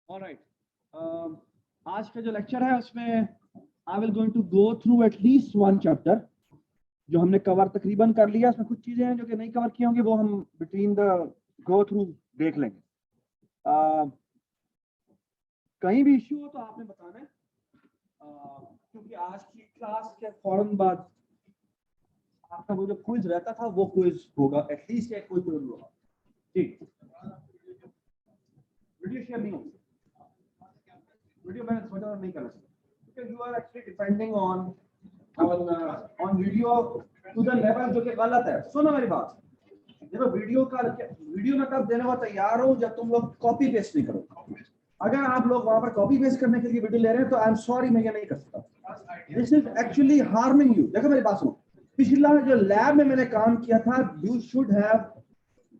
Alright, आज का जो लेक्चर है उसमें I will going to go through at least one chapter जो हमने कवर तकरीबन कर लिया। उसमें कुछ चीजें हैं जो कि नहीं कवर की होंगी, वो हम बिटवीन द गो थ्रू देख लेंगे। कहीं भी इश्यू हो तो आपने बताना है, क्योंकि आज की क्लास के फौरन बाद आपका वो जो क्विज रहता था वो क्विज होगा, एटलीस्ट एक क्विज जरूर होगा। ठीक, वीडियो शेयर नहीं होगी, वीडियो मैंने सोचा नहीं करना चाहिए because you are actually depending on video to the level जो कि गलत है। सुनो मेरी बात, देखो वीडियो में तब देने को तैयार हो जब तुम लोग कॉपी पेस्ट नहीं करो। अगर आप लोग वहां पर कॉपी पेस्ट करने के लिए वीडियो ले रहे हैं तो आई एम सॉरी, मैं ये नहीं कर सकता। This is actually harming you. देखो मेरी बात सुनो, पिछला जो लैब में मैंने काम किया था, you should have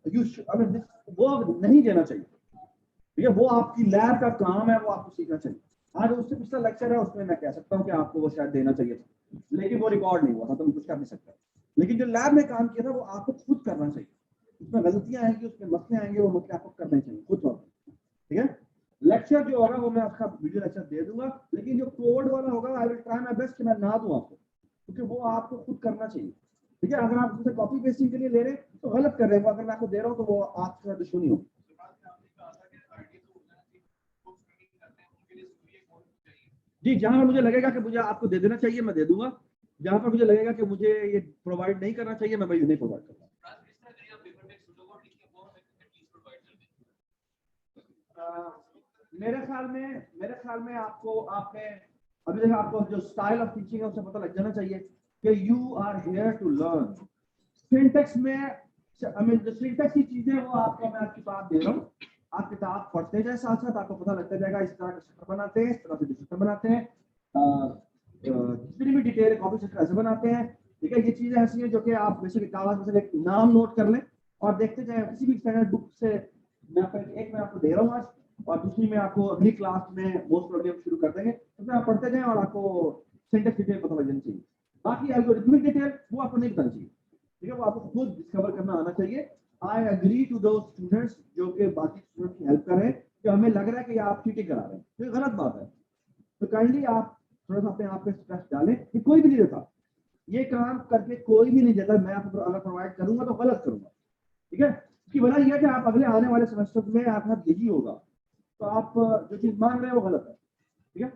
I mean वो नहीं देना चाहिए, ठीक है? वो आपकी लैब का काम है, वो आपको सीखना चाहिए। आज उससे पिछला लेक्चर है, उसमें मैं कह सकता हूँ कि आपको वो शायद देना चाहिए था, लेकिन वो रिकॉर्ड नहीं हुआ था तो मैं कुछ कर नहीं सकता। लेकिन जो लैब में काम किया था वो आपको खुद करना चाहिए। उसमें गलतियां आएंगी, उसमें मसले आएंगे, वो मसले आपको करने चाहिए खुद होगा, ठीक है? लेक्चर जो होगा वो मैं आपका वीडियो लेक्चर दे दूंगा, लेकिन जो कोड वाला होगा I will try my best कि मैं ना दूं आपको, क्योंकि वो आपको खुद करना चाहिए, ठीक है? अगर आप उसे कॉपी पेस्टिंग के लिए ले रहे हैं तो गलत कर रहे हैं। अगर मैं आपको दे रहा हूँ तो वो आपके साथ दुश्मनी होगी। जी, जहां पर मुझे लगेगा कि मुझे आपको दे देना चाहिए मैं दे दूंगा, जहां पर मुझे लगेगा कि मुझे ये प्रोवाइड नहीं करना चाहिए मैं नहीं प्रोवाइड करूंगा। मेरे ख्याल में आपको आपने अभी देखा, आपको जो स्टाइल ऑफ टीचिंग है उससे पता लग जाना चाहिए कि you are here to learn. Syntax में आई मीन जो सिंटेक्स की चीजें वो आपको मैं आपकी बात दे रहा हूँ, आप किताब पढ़ते जाए साथ साथ आपको पता लगता जाएगा। इस तरह का स्ट्रक्चर बनाते हैं, इस तरह से डिस्ट्रक्टर बनाते हैं, जितनी भी डिटेल कॉपी स्ट्रक्चर ऐसे बनाते हैं, ठीक है? ये चीजें ऐसी हैं जो कि आप वैसे कागज में से एक नाम नोट कर लें और देखते जाए किसी भी स्टैंडर्ड बुक से। मैं आपको दे रहा हूँ आज, और दूसरी में आपको अगली क्लास में मोस्ट प्रोबब्ली हम शुरू कर देंगे, उसमें आप पढ़ते जाएं और आपको सिंटेक्स डिटेल पता लग जानी चाहिए। बाकी एल्गोरिथमिक डिटेल वो आपको नहीं बतानी चाहिए, ठीक है? वो आपको खुद डिस्कवर करना आना चाहिए। आई एग्री टू दो स्टूडेंट्स जो कि बाकी स्टूडेंट्स की हेल्प कर रहे हैं, कि हमें लग रहा है कि आप चीटिंग करा रहे हैं, तो ये गलत बात है। तो काइंडली आप थोड़ा सा अपने आप पे स्ट्रेस डालें कि कोई भी नहीं देता ये काम करके, कोई भी नहीं देता। मैं आपको अगर प्रोवाइड करूंगा तो गलत करूंगा, ठीक है? इसकी वजह यह है कि आप अगले आने वाले सेमेस्टर में आपका यही होगा, तो आप जो चीज मांग रहे हैं वो गलत है, ठीक है?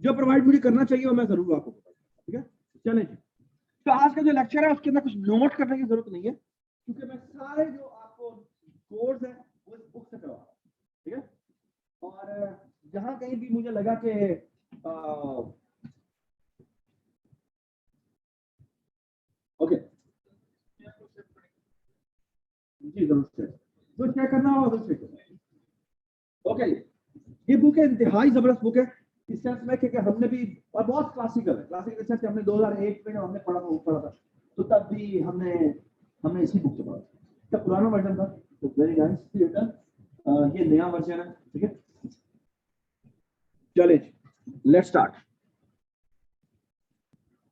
जो प्रोवाइड मुझे करना चाहिए वो मैं जरूर आपको बताऊंगा, ठीक है? चलें जी, तो आज का जो लेक्चर है उसके अंदर कुछ नोट करने की जरूरत नहीं है, क्योंकि मैं सारे जो आपको कोर्स है वो इस बुक से करवा रहा हूँ, ठीक है? और जहां कहीं भी मुझे लगा कि ओके जी जरूर तो क्या करना होगा उससे ओके। ये बुक है, इंतहाई जबरदस्त बुक है इस सेंस में कि हमने भी, और बहुत क्लासिकल है। क्लासिकल सेंस हमने 2001 में हमने पढ़ा था, तो तब भी हमने हमने इसी बुक से पढ़ा था। इसका पुराना वर्जन था, तो वेरी नाइस। ये नया वर्जन है, ठीक है? चलिए let's start.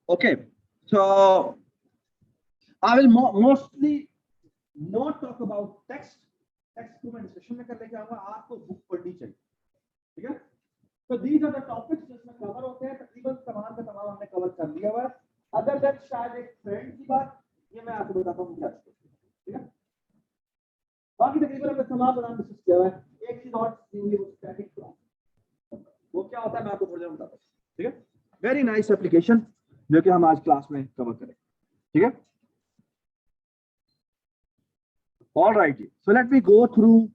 Okay, so I will mostly not talk about text. Text को मैं डिस्कशन में कर लेके आऊंगा, आपको बुक पढ़नी चाहिए, ठीक है? तो दीज आर द टॉपिक्स जिसमें कवर होते हैं, तकरीबन तमाम का तमाम हमने कवर कर लिया हुआ है। अदर देन शायद एक फ्रेंड की बात, ये मैं आपको बताता हूँ क्या, ठीक है? बाकी तकरीबन हमने तमाम प्रोग्राम डिस्कस किया हुआ है। एक चीज और वो स्टैटिक प्रोग्राम, वो क्या होता है मैं आपको थोड़ी देर में बताता हूँ, ठीक है? वेरी नाइस एप्लीकेशन जो कि हम आज क्लास में कवर करें, ठीक है? ऑल राइट जी, so let me go through.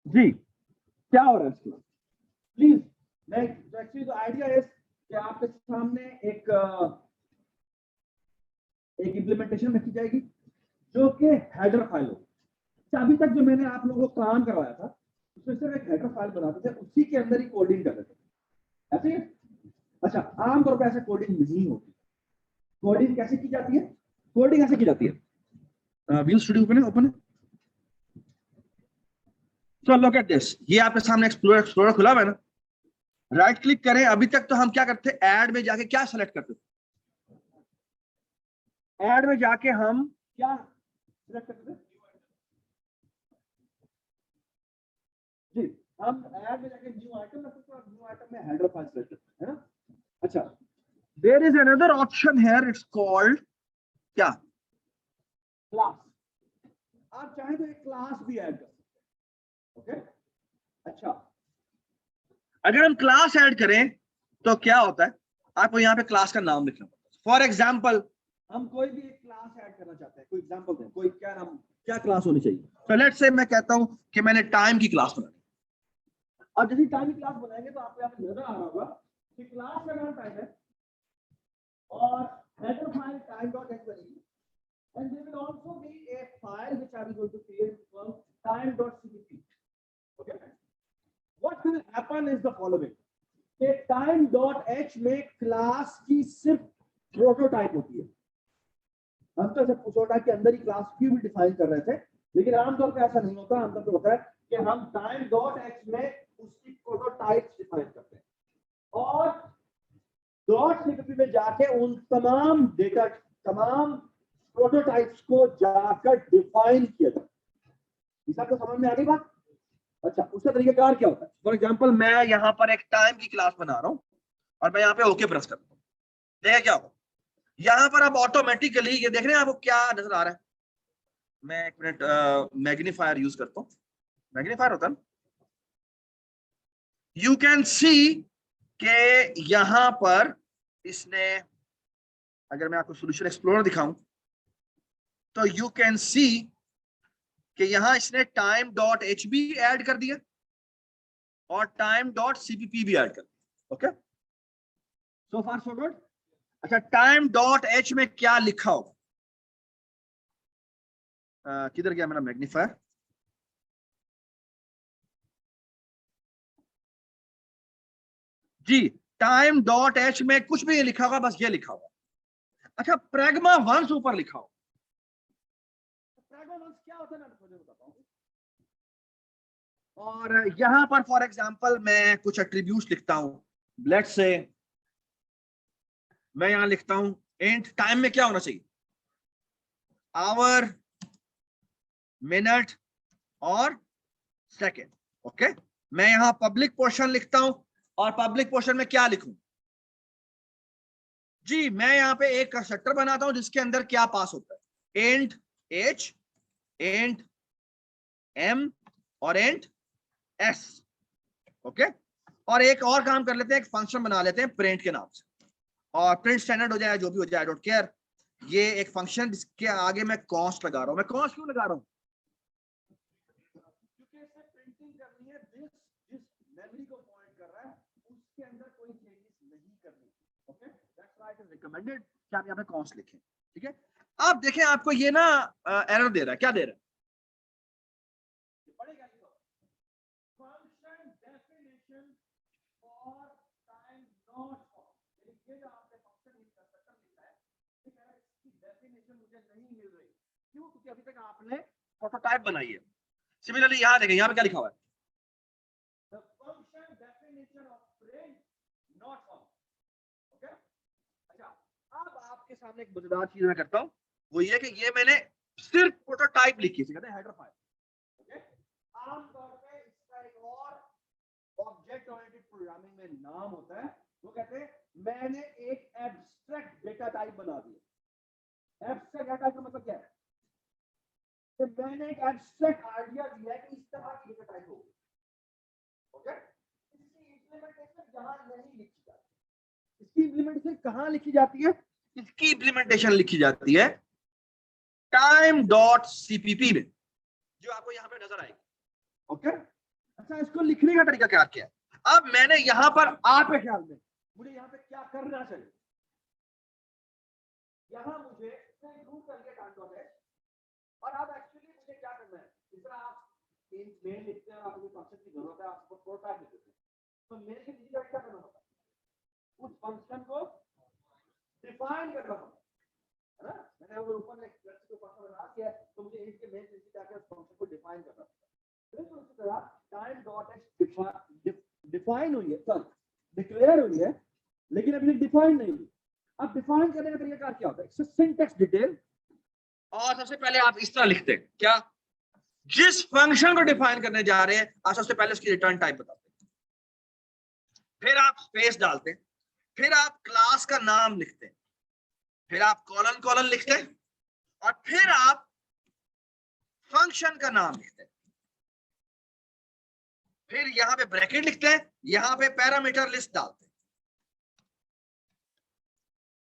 जी, क्या हो रहा है इसके, प्लीज। मैं एक्चुअली द आइडिया इज कि आपके सामने एक इंप्लीमेंटेशन रखी जाएगी जो कि हेडर फाइल हो। अभी तक जो मैंने आप लोगों को काम करवाया था उसमें सिर्फ एक हेडर फाइल बनाते थे, उसी के अंदर ही कोडिंग करते थे, ऐसे ही? अच्छा, आमतौर पर ऐसे कोडिंग नहीं होती। कोडिंग कैसे की जाती है? कोडिंग ऐसे की जाती है, विजुअल स्टूडियो ओपन है। सो लुक एट दिस, ये आपके सामने एक्सप्लोरर खुला हुआ है ना? राइट क्लिक करें। अभी तक तो हम क्या करते थे, ऐड में जाके क्या सेलेक्ट करते थे? ऐड में जाके हम क्या सिलेक्ट करते थे? जी, हम ऐड में जाके न्यू आइटम रख सकते हैं, न्यू आइटम में हेडर फाइल सेलेक्ट करते हैं, है ना। अच्छा, there is another option here, it's called क्या, क्लास। आप चाहे तो एक क्लास भी ऐड कर सकते हैं। ओके, अच्छा, अगर हम क्लास ऐड करें तो क्या होता है, आपको यहाँ पे क्लास का नाम लिखना पड़ता है। फॉर एग्जाम्पल, हम कोई भी एक क्लास ऐड करना चाहते हैं, कोई एग्जाम्पल दें, कोई क्या नाम, क्या क्लास होनी चाहिए। तो लेट्स से मैं कहता हूं कि मैंने टाइम की क्लास बनाई। अब जैसे टाइम की क्लास बनाएंगे तो आपको यहाँ पे नजर आ रहा होगा कि क्लास का नाम टाइम है और हेडर फाइल time.h बनेगी, and there will also be a file which I am going to create called time.cpp. Okay, what will happen is the following, कि time.h में क्लास की सिर्फ प्रोटोटाइप होती है। हम तो सिर्फ प्रोटोटाइप के अंदर ही क्लास की भी डिफाइन कर रहे थे, लेकिन आमतौर पे ऐसा नहीं होता। आमतौर पे होता है कि हम time.h में उसकी प्रोटोटाइप डिफाइन करते हैं और .cpp में जाके उन तमाम डेटा, तमाम प्रोटोटाइप्स को जाकर डिफाइन किया जाता है। इस आपको समझ में आ गई बात। अच्छा, उसका तरीकाकार क्या होता है। फॉर एग्जांपल, मैं यहाँ पर एक टाइम की क्लास बना रहा हूँ और मैं यहाँ पे ओके प्रेस करता हूँ, देखिए क्या होगा। यहाँ पर आप ऑटोमेटिकली ये देख रहे हैं, आपको क्या नजर आ रहा है। मैं एक मिनट मैग्नीफायर यूज करता हूँ, मैग्नीफायर होता है, यू कैन सी के यहाँ पर इसने, अगर मैं आपको सोल्यूशन एक्सप्लोरर दिखाऊं तो यू कैन सी कि यहां इसने time.h भी ऐड कर दिया और time.cpp भी ऐड कर दिया। ओके, सो फार सो गुड। अच्छा, time.h में क्या लिखा होगा, किधर गया मेरा मैग्नीफायर, जी, time.h में कुछ भी लिखा होगा, बस ये लिखा होगा। अच्छा, प्रैग्मा वंस ऊपर लिखा होगा। प्रैग्मा वंस क्या होता है मैं आपको बताता हूं। और यहां पर फॉर एग्जांपल मैं कुछ एट्रीब्यूट्स लिखता हूं, लेट्स से मैं यहां लिखता हूं इंट टाइम में क्या होना चाहिए, आवर, मिनट और सेकेंड। ओके, मैं यहां पब्लिक पोर्शन लिखता हूं और पब्लिक पोर्शन में क्या लिखूं, जी मैं यहां पे एक कंस्ट्रक्टर बनाता हूं जिसके अंदर क्या पास होता है, इंट h, इंट m और इंट s। ओके, और एक और काम कर लेते हैं, एक फंक्शन बना लेते हैं प्रिंट के नाम से, और प्रिंट स्टैंडर्ड हो जाए, जो भी हो जाए, आई डोंट केयर। ये एक फंक्शन जिसके आगे मैं कॉस्ट लगा रहा हूं। मैं कॉस्ट क्यों लगा रहा हूं, क्योंकि इससे प्रिंटिंग करनी है, जिस मेमोरी को पॉइंट कर रहा है उसके अंदर कोई चेंजेस नहीं करनी। Okay, that's why it is recommended कि आप यहां पे कॉस्ट लिखें। ठीक है, आप देखें, आपको ये ना एरर दे रहा है, क्या दे रहा है, पढ़ेगा function definition for time not for, ये जो आपने फंक्शन कंस्ट्रक्टर लिखा है, ठीक है, इसकी डेफिनेशन मुझे नहीं मिल रही। क्यों, क्योंकि अभी तक आपने प्रोटोटाइप बनाई है। सिमिलरली यहां देखें, यहां पे क्या लिखा हुआ है, the function definition of print not found. Okay, अच्छा, अब आपके सामने एक मजेदार चीज मैं करता हूं, वो ये कि ये मैंने सिर्फ प्रोटोटाइप लिखी है, कहते हैं हेडर फाइल। ओके, आमतौर पे इसका एक और ऑब्जेक्ट ओरिएंटेड प्रोग्रामिंग में नाम होता है, वो कहते हैं मैंने एक एब्स्ट्रैक्ट डेटा टाइप बना दिया। एब्स्ट्रैक्ट डेटा का मतलब क्या है, तो मैंने एक एब्स्ट्रैक्ट आइडिया दिया है कि इस तरह की डेटा टाइप होगी। ओके, इसकी इंप्लीमेंटेशन यहां नहीं लिखी जाती। इसकी इंप्लीमेंटेशन कहां लिखी जाती है, इसकी इंप्लीमेंटेशन लिखी जाती है time.cpp में, जो आपको यहां पे नजर आएगी। ओके, अच्छा, इसको लिखने का तरीका क्या है, अब मैंने यहां पर आपके ख्याल में मुझे यहां पे क्या करना चाहिए, यहां मुझे इंक्लूड कर लिया time.h, और अब एक्चुअली मुझे क्या करना है, इस तरह आप मेन लिखते हैं, आपको फंक्शन की जरूरत है, आपको प्रोटोटाइप लिख देते हैं, तो मेरे के लिए क्या करना होता है, उस फंक्शन को डिफाइन करना होता है ना। मैंने अगर ऊपर एक को फंक्शन बना दिया है तो मुझे इसके मेन से जाके उस फंक्शन को डिफाइन करना होता है। तो इसी तरह time.h डिफाइन हुई है, सॉरी डिक्लेयर हुई है, लेकिन अभी डिफाइन नहीं हुई। अब डिफाइन करने का तरीका क्या होता है, सिंटैक्स डिटेल, और सबसे पहले आप इस तरह लिखते हैं क्या, जिस फंक्शन को डिफाइन करने जा रहे हैं आप सबसे पहले उसकी रिटर्न टाइप बताते हैं, फिर आप स्पेस डालते हैं, फिर आप क्लास का नाम लिखते हैं, फिर आप कॉलन कॉलन लिखते हैं, और फिर आप फंक्शन का नाम लिखते हैं, फिर यहां पे ब्रैकेट लिखते हैं, यहां पे पैरामीटर लिस्ट डालते हैं,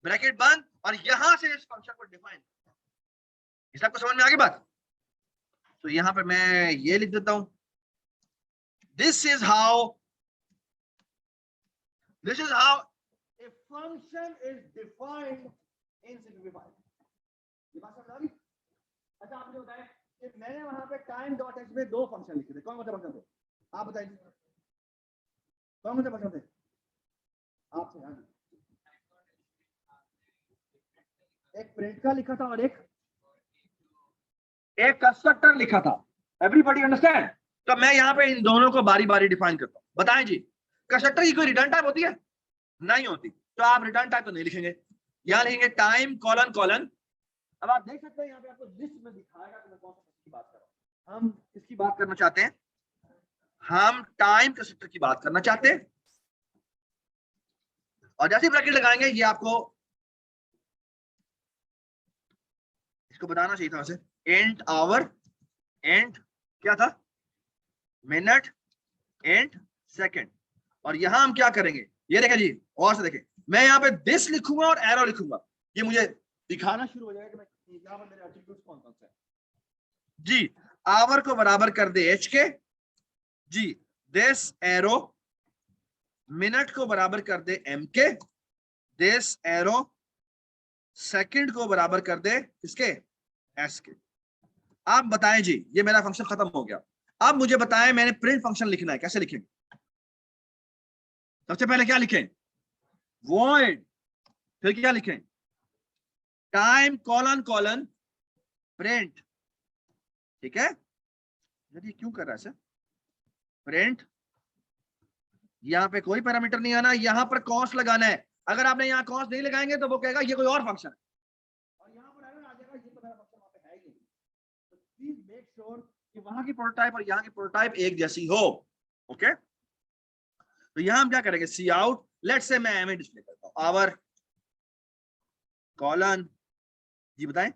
ब्रैकेट बंद, और यहां से इस फंक्शन को डिफाइन करते हैं। इस आपको समझ में आ गई बात? तो यहां पर मैं ये लिख देता हूं, this is how a function is defined in simplified। ये बात समझ आ गई? अच्छा आप मुझे बताएं कि मैंने वहां पे टाइम डॉट एच में दो फंक्शन लिखे थे, कौन कौन से फंक्शन थे आप बताइए, कौन कौन से फंक्शन थे आप थे? हाँ जी, एक प्रिंट का लिखा था और एक कंस्ट्रक्टर लिखा था। Everybody understand? तो मैं यहाँ पे इन दोनों को बारी बारी डिफाइन करता हूँ। बताएं जी, कंस्ट्रक्टर की कोई रिटर्न टाइप होती है? नहीं होती, तो आप रिटर्न टाइप तो नहीं लिखेंगे, यहाँ लिखेंगे टाइम कॉलन कॉलन। अब आप देख सकते हैं यहाँ पे आपको लिस्ट में दिखाएगा कि मैं कौन सा की बात कर रहा हूँ। हम किसकी बात करना चाहते हैं? हम टाइम कंस्ट्रक्टर की बात करना चाहते हैं, और जैसे ब्रैकेट लगाएंगे ये आपको इसको बताना चाहिए था वैसे, एंड आवर, एंड क्या था, मिनट, एंड सेकंड। और यहां हम क्या करेंगे, ये देखें जी, और से देखें, मैं यहाँ पे दिस लिखूंगा और एरो लिखूंगा, ये मुझे दिखाना शुरू हो जाएगा कि मैं यहाँ पर मेरे एट्रीब्यूट्स कौन कौन से हैं। जी, आवर को बराबर कर दे एच के, जी दिस एरो, मिनट को बराबर कर दे एम के, दिस एरो, सेकंड को बराबर कर दे किसके, एस के। आप बताएं जी, ये मेरा फंक्शन खत्म हो गया। अब मुझे बताएं मैंने प्रिंट फंक्शन लिखना है, कैसे लिखेंगे? सबसे पहले क्या लिखें, वॉइड, फिर क्या लिखें, टाइम कॉलन कॉलन प्रिंट। ठीक है, ये क्यों कर रहा है सर, प्रिंट, यहां पे कोई पैरामीटर नहीं आना, यहां पर कॉस्ट लगाना है। अगर आपने यहाँ कॉस्ट नहीं लगाएंगे तो वो कहेगा ये कोई और फंक्शन है, और यहाँ पर एरर आ जाएगा, ये तो मेरा फंक्शन वहां पे है ही नहीं। तो प्लीज मेक श्योर कि वहां की प्रोटोटाइप और यहाँ की प्रोटोटाइप एक जैसी हो। ओके, तो यहां हम क्या करेंगे, सी आउट, लेट्स से मैं एम डिस्प्ले करता हूं, आवर कॉलन, जी बताएं,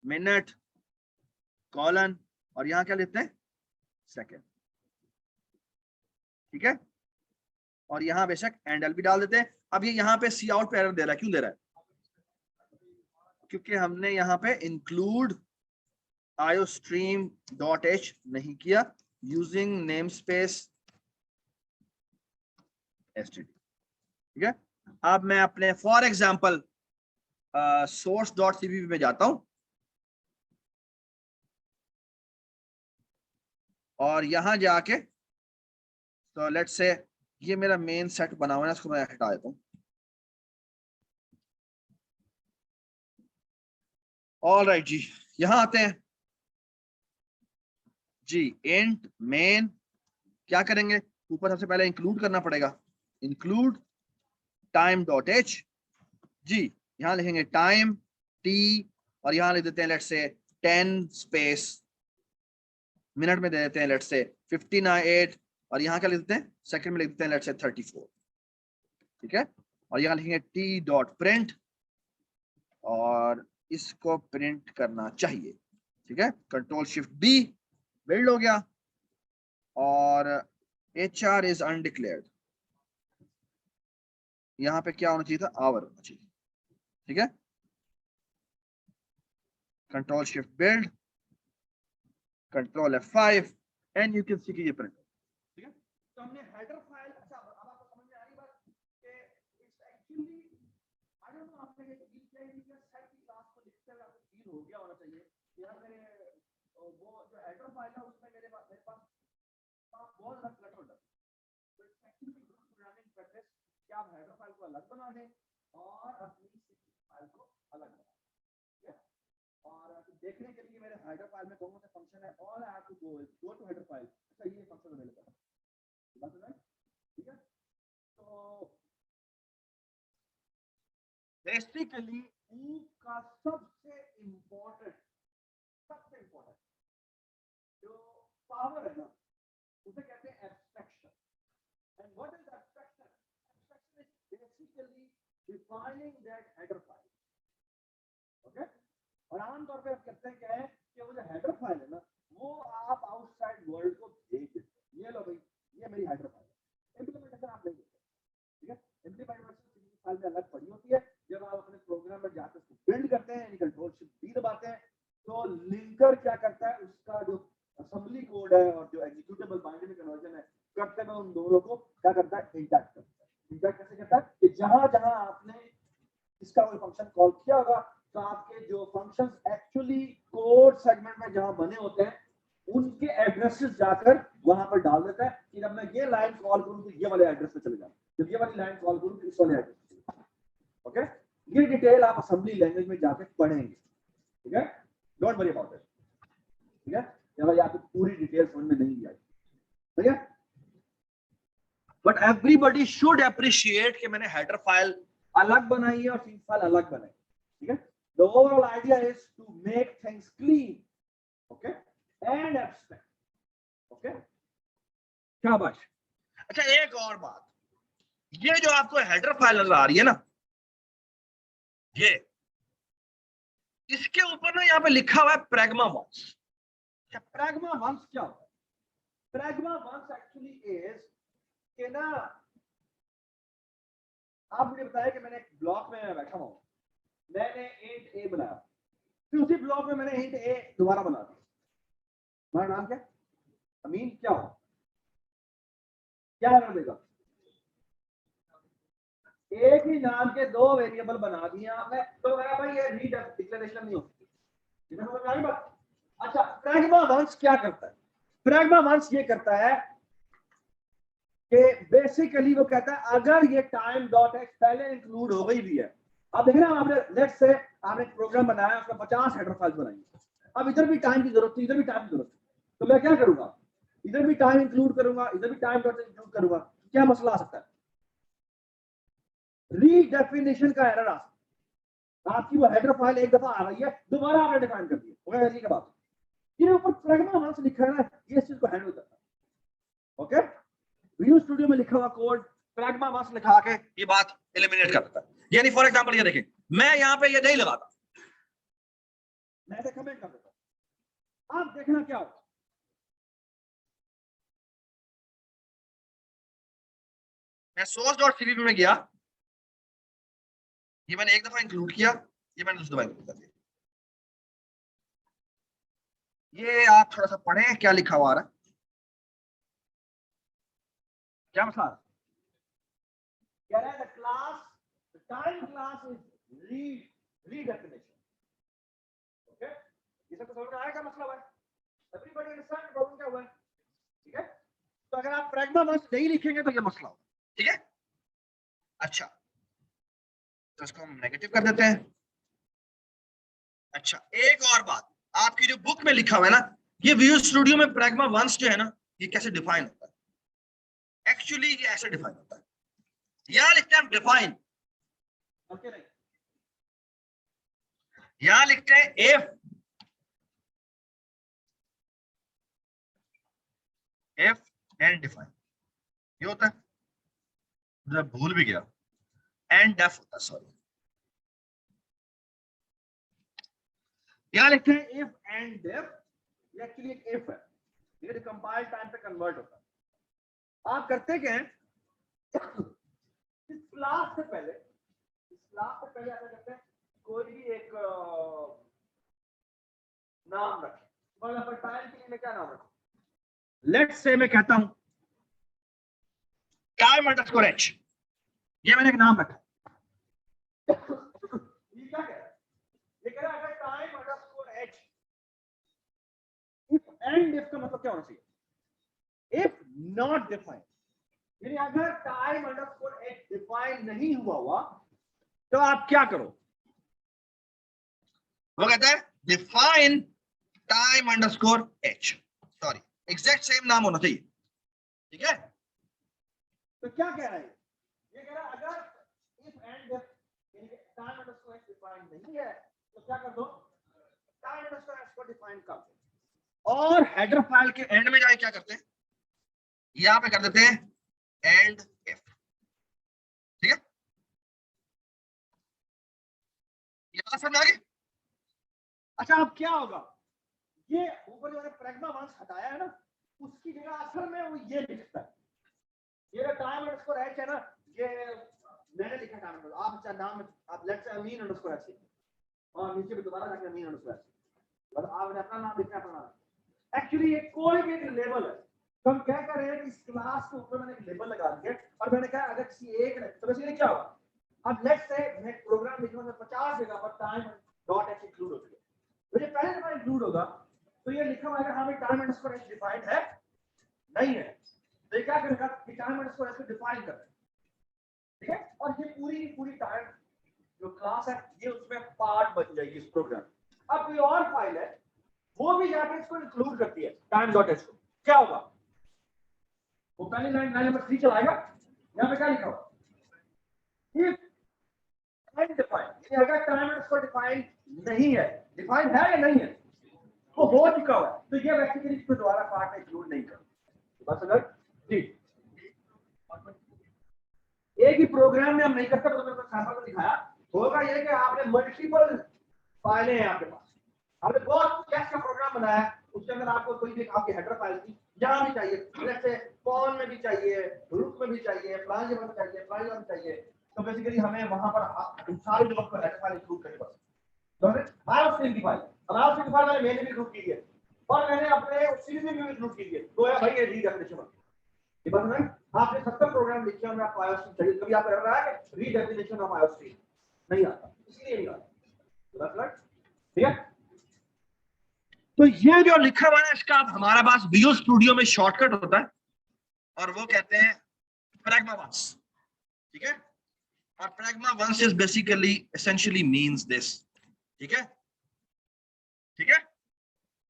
मिनट कॉलन, और यहां क्या लेते हैं, सेकंड। ठीक है, और यहां बेशक एंडल भी डाल देते हैं। अब ये यहाँ पे सी आउट पे एरर दे रहा है, क्यों दे रहा है? क्योंकि हमने यहाँ पे इंक्लूड iostream डॉट एच नहीं किया, यूजिंग नेम स्पेस std। ठीक है, अब मैं अपने for example source dot CPP में जाता हूं, और यहां जाके तो लेट्स से ये मेरा मेन सेट बना हुआ है, इसको मैं हटा देता हूं। ऑल राइट जी, यहां आते हैं जी, इंट मेन, क्या करेंगे, ऊपर सबसे पहले इंक्लूड करना पड़ेगा, इंक्लूड टाइम डॉट एच, जी यहां लिखेंगे टाइम टी, और यहां लिख देते हैं लेट्स से 10 स्पेस, मिनट में दे देते हैं लेट्स से 59, और यहां क्या लिख देते हैं, सेकंड में लिख देते हैं लेट्स से 34। ठीक है, और यहां लिखेंगे टी डॉट प्रिंट, और इसको प्रिंट करना चाहिए। ठीक है, कंट्रोल शिफ्ट बी, बिल्ड हो गया, और एच आर इज अनडिक्लेयर्ड, यहां पे क्या होना चाहिए था, आवर होना चाहिए। ठीक है, control shift build, control F5, and you can see कि ये प्रिंट। ठीक है, तो हमने हेडर फाइल, अच्छा अब आपको समझ में आ रही बात कि it's actually, I don't know आपने ये ईटीआईडी का सेट की क्लास को लिखते हुए आपको फील हो गया होना चाहिए यार, मेरे वो जो हेडर फाइल है उसमें मेरे पास बहुत ज्यादा क्लटर होता है। तो it's actually good programming practice कि आप हेडर फाइल को अलग बना दें और अपनी फाइल को अलग बना दें। ठीक है, और देखने के लिए मेरे हेडर फाइल में कौन सा फंक्शन है, all I have to go to header file, अच्छा ये फंक्शन अवेलेबल है, बात है। ठीक है, तो बेसिकली का सबसे इंपॉर्टेंट पावर है ना, उसे कहते हैं abstraction. And what is abstraction? Abstraction is basically defining that header file. Okay, और आमतौर पे आप कहते हैं क्या है कि वो जो हेडर फाइल है ना, वो आप आउटसाइड वर्ल्ड को भेज देते हैं। ये लो भाई, ये मेरी हेडर फाइल है। इम्प्लीमेंटेशन आप नहीं देते, ठीक है। इम्प्लीमेंटेशन फाइल में अलग पड़ी होती है। जब आप अपने प्रोग्राम में जाकर उसको बिल्ड करते हैं, यानी कंट्रोल शिफ्ट डी दबाते हैं, तो लिंकर क्या करता है, उसका जो असेंबली कोड है और जो एग्जीक्यूटेबल बाइनरी कन्वर्जन है, करते हुए उन दोनों को क्या करता है, इंटैक्ट करता है। इंटैक्ट कैसे करता है कि जहां जहां आपने इसका कोई फंक्शन कॉल किया होगा, तो आपके जो फंक्शंस एक्चुअली कोड सेगमेंट में जहां बने होते हैं, उनके एड्रेसेस जाकर वहां पर डाल देता है कि जब मैं ये लाइन कॉल करूं तो ये वाले एड्रेस पे चले जाऊं, जब ये वाली लाइन कॉल करूं तो इस वाले एड्रेस पे चले जाऊं। ओके, ये डिटेल आप असेंबली लैंग्वेज में जाकर पढ़ेंगे, ठीक है। डोंट वरी अबाउट इट, ठीक है। अगर आपको पूरी डिटेल समझ में नहीं आई, ठीक है, बट एवरीबॉडी शुड अप्रिशिएट कि मैंने हेडर फाइल अलग बनाई है और सीन फाइल अलग बनाई, ठीक है। The overall idea is to make things clean, okay, and abstract, okay, शाबाश। अच्छा, एक और बात, ये जो आपको हेडर फाइल नजर आ रही है ना, ये इसके ऊपर ना यहाँ पे लिखा हुआ है प्रैग्मा वंस। प्रैग्मा वंस क्या होता है? प्रैग्मा वंस एक्चुअली इज कि ना, आप मुझे बताया कि मैंने एक ब्लॉक में बैठा हूं, मैंने इंट ए बनाया, फिर उसी ब्लॉक में मैंने इंट ए दोबारा बना दिया। तुम्हारा नाम क्या? अमीन। क्या हो, क्या कर देगा? एक ही नाम के दो वेरिएबल बना दिए आपने, तो मेरा भाई ये रीड डिक्लेरेशन नहीं होती। समझ में आ गई बात? अच्छा, प्रैग्मा वंस क्या करता है? प्रैग्मा वंस ये करता है कि बेसिकली वो कहता है अगर ये टाइम डॉट एक्स पहले इंक्लूड हो गई भी है, अब देखना, आपने लेट्स से आपने एक प्रोग्राम बनाया, उसमें 50 हेडर फाइल्स बनाई, अब इधर भी टाइम की जरूरत थी, इधर भी टाइम की जरूरत थी, तो मैं क्या करूंगा, इधर भी टाइम इंक्लूड करूंगा, इधर भी टाइम डॉट इंक्लूड करूंगा, क्या मसला आ सकता है? रीडेफिनेशन का एरर आ सकता है। आपकी वो हेडर फाइल एक दफा आ गई है, दोबारा आपने डिफाइन कर दिया, ऐसी का बात। ये ऊपर प्रैग्मा वंस लिखा है ना, ये इस चीज को हैंडल करता है। ओके, विजुअल स्टूडियो में लिखा हुआ कोड प्रैग्मा वंस लिखा के ये बात एलिमिनेट कर देता है। यानी फॉर एग्जांपल ये देखें, मैं यहाँ पे ये नहीं लगाता, मैं ऐसे कमेंट कर देता हूं, आप देखना क्या होगा। मैं source.cpp में गया, ये मैंने एक दफा इंक्लूड किया, ये मैंने दूसरी दफा इंक्लूड कर दिया। ये आप थोड़ा सा पढ़ें क्या लिखा हुआ आ रहा है, क्या मसला कह रहा है? The class, the time class is redefinition. Okay, ये सब तो समझ में आया क्या मसला हुआ है? एवरीबॉडी अंडरस्टैंड प्रॉब्लम क्या हुआ है? ठीक है, तो अगर आप प्रैग्मा वंस नहीं लिखेंगे तो ये मसला होगा, ठीक है। अच्छा, तो इसको हम नेगेटिव कर देते हैं। अच्छा, एक और बात, आपकी जो बुक में लिखा हुआ है ना, ये विजुअल स्टूडियो में प्रैग्मा वंस जो है ना, ये कैसे डिफाइन होता है? एक्चुअली ये ऐसे डिफाइन होता है, यहां लिखते हैं डिफाइन, ओके नहीं, यहां लिखते हैं इफ एंड डिफाइन, ये होता है, मैं भूल भी गया, एंड डेफ होता है, सॉरी। यहां लिखते हैं इफ एंड डेफ, ये एक्चुअली एक इफ है, ये कंपाइल टाइम पे कन्वर्ट होता है। आप करते क्या है, इस क्लास से पहले, इस क्लास से पहले आप करते हैं कोई भी एक नाम रखें, मतलब टाइम के लिए मैं क्या नाम रखूं, लेट्स से मैं कहता हूं टाइम अंडरस्कोर एच, ये मैंने एक नाम रखा। ये क्या कह रहा है? ये कह रहा है अगर time underscore H, if and if का मतलब क्या होना चाहिए? इफ नॉट डिफाइंड, यानी अगर टाइम अंडरस्कोर एच डिफाइन नहीं हुआ तो आप क्या करो? वो कहता है define time underscore H, sorry exact same नाम होना चाहिए, ठीक है। तो क्या कह रहा है ये? कह रहा है अगर if and if time underscore H define नहीं है तो क्या कर दो, टाइम अंडरस्कोर एच को डिफाइन कर दो। और हेडर फाइल के एंड में जाके क्या करते हैं, यहाँ पे कर देते हैं एंड इफ, ठीक है, ये बात समझ आ गई। अच्छा अब क्या होगा, ये ऊपर जो मैंने प्रैग्मा वंस हटाया है ना, उसकी जगह असल में वो ये लिखता है, ये टाइम अंडरस्कोर एच है ना, ये मैंने लिखा टाइम अंडरस्कोर, आप चाहे नाम आप let's say Amin underscore H और नीचे भी दोबारा जाके अमीन अंडरस्कोर एच, बस आपने अपना नाम लिखना है, अपना एक्चुअली ये कोई भी एक लेबल है, तो हम क्या कर रहे हैं कि इस क्लास के ऊपर मैंने एक लेबल लगा दिया और मैंने कहा अगर किसी एक तो बेसिकली क्या होगा, अब लेट्स से मैं प्रोग्राम लिखूंगा मैं 50 जगह पर टाइम डॉट एच इंक्लूड होती है, तो ये पहले दफा इंक्लूड होगा तो ये लिखा हुआ है हमें टाइम अंडरस्कोर एच डिफाइंड है नहीं है, तो ये क्या करेगा कि टाइम अंडरस्कोर एच को डिफाइन कर, ठीक है, और ये पूरी पूरी टाइम जो क्लास है ये उसमें पार्ट बन जाएगी इस प्रोग्राम। अब कोई और फाइल है वो भी जाके इसको इंक्लूड करती है टाइम डॉट एच को, क्या होगा, वो पहली लाइन लाइन नंबर 3 चलाएगा, यहाँ पे क्या लिखा हुआ if अनडिफाइंड, अगर टाइम अंडरस्कोर डिफाइन नहीं है, डिफाइन है या नहीं है, वो हो चुका है, तो ये बेसिकली इसको दोबारा पार्ट में इंक्लूड नहीं कर, बस अगर जी एक ही प्रोग्राम में हम नहीं करते, तो मैंने सैंपल में दिखाया होगा ये कि आपने मल्टीपल फाइलें हैं आपके पास, आपने बहुत कैश का प्रोग्राम बनाया, उसके अंदर आपको कोई भी आपकी हेडर फाइल थी जहां भी चाहिए, जैसे कॉन में भी चाहिए, रूट में भी चाहिए, फ्लाइज में चाहिए, फ्लाइज में चाहिए, तो बेसिकली हमें वहां पर सारे जो आपको हेडर फाइल इंक्लूड करनी पड़ती है, तो हमें आईओस्ट्रीम की फाइल, अब आईओस्ट्रीम की फाइल मैंने इंक्लूड की है और मैंने अपने सीरीज में भी इंक्लूड की है, तो यार भाई ये री डेफिनेशन ये बात है, आपने 70 प्रोग्राम लिखे हैं, आपको आईओस्ट्रीम चाहिए, कभी आप कर रहा है कि री डेफिनेशन ऑफ आईओस्ट्रीम नहीं आता, इसलिए नहीं आता, बस ठीक है। तो ये जो लिखा हुआ है इसका हमारे पास विजुअल स्टूडियो में शॉर्टकट होता है और वो कहते हैं प्रैग्मा वंस, ठीक है, और pragma once is basically essentially means this, ठीक है, ठीक है,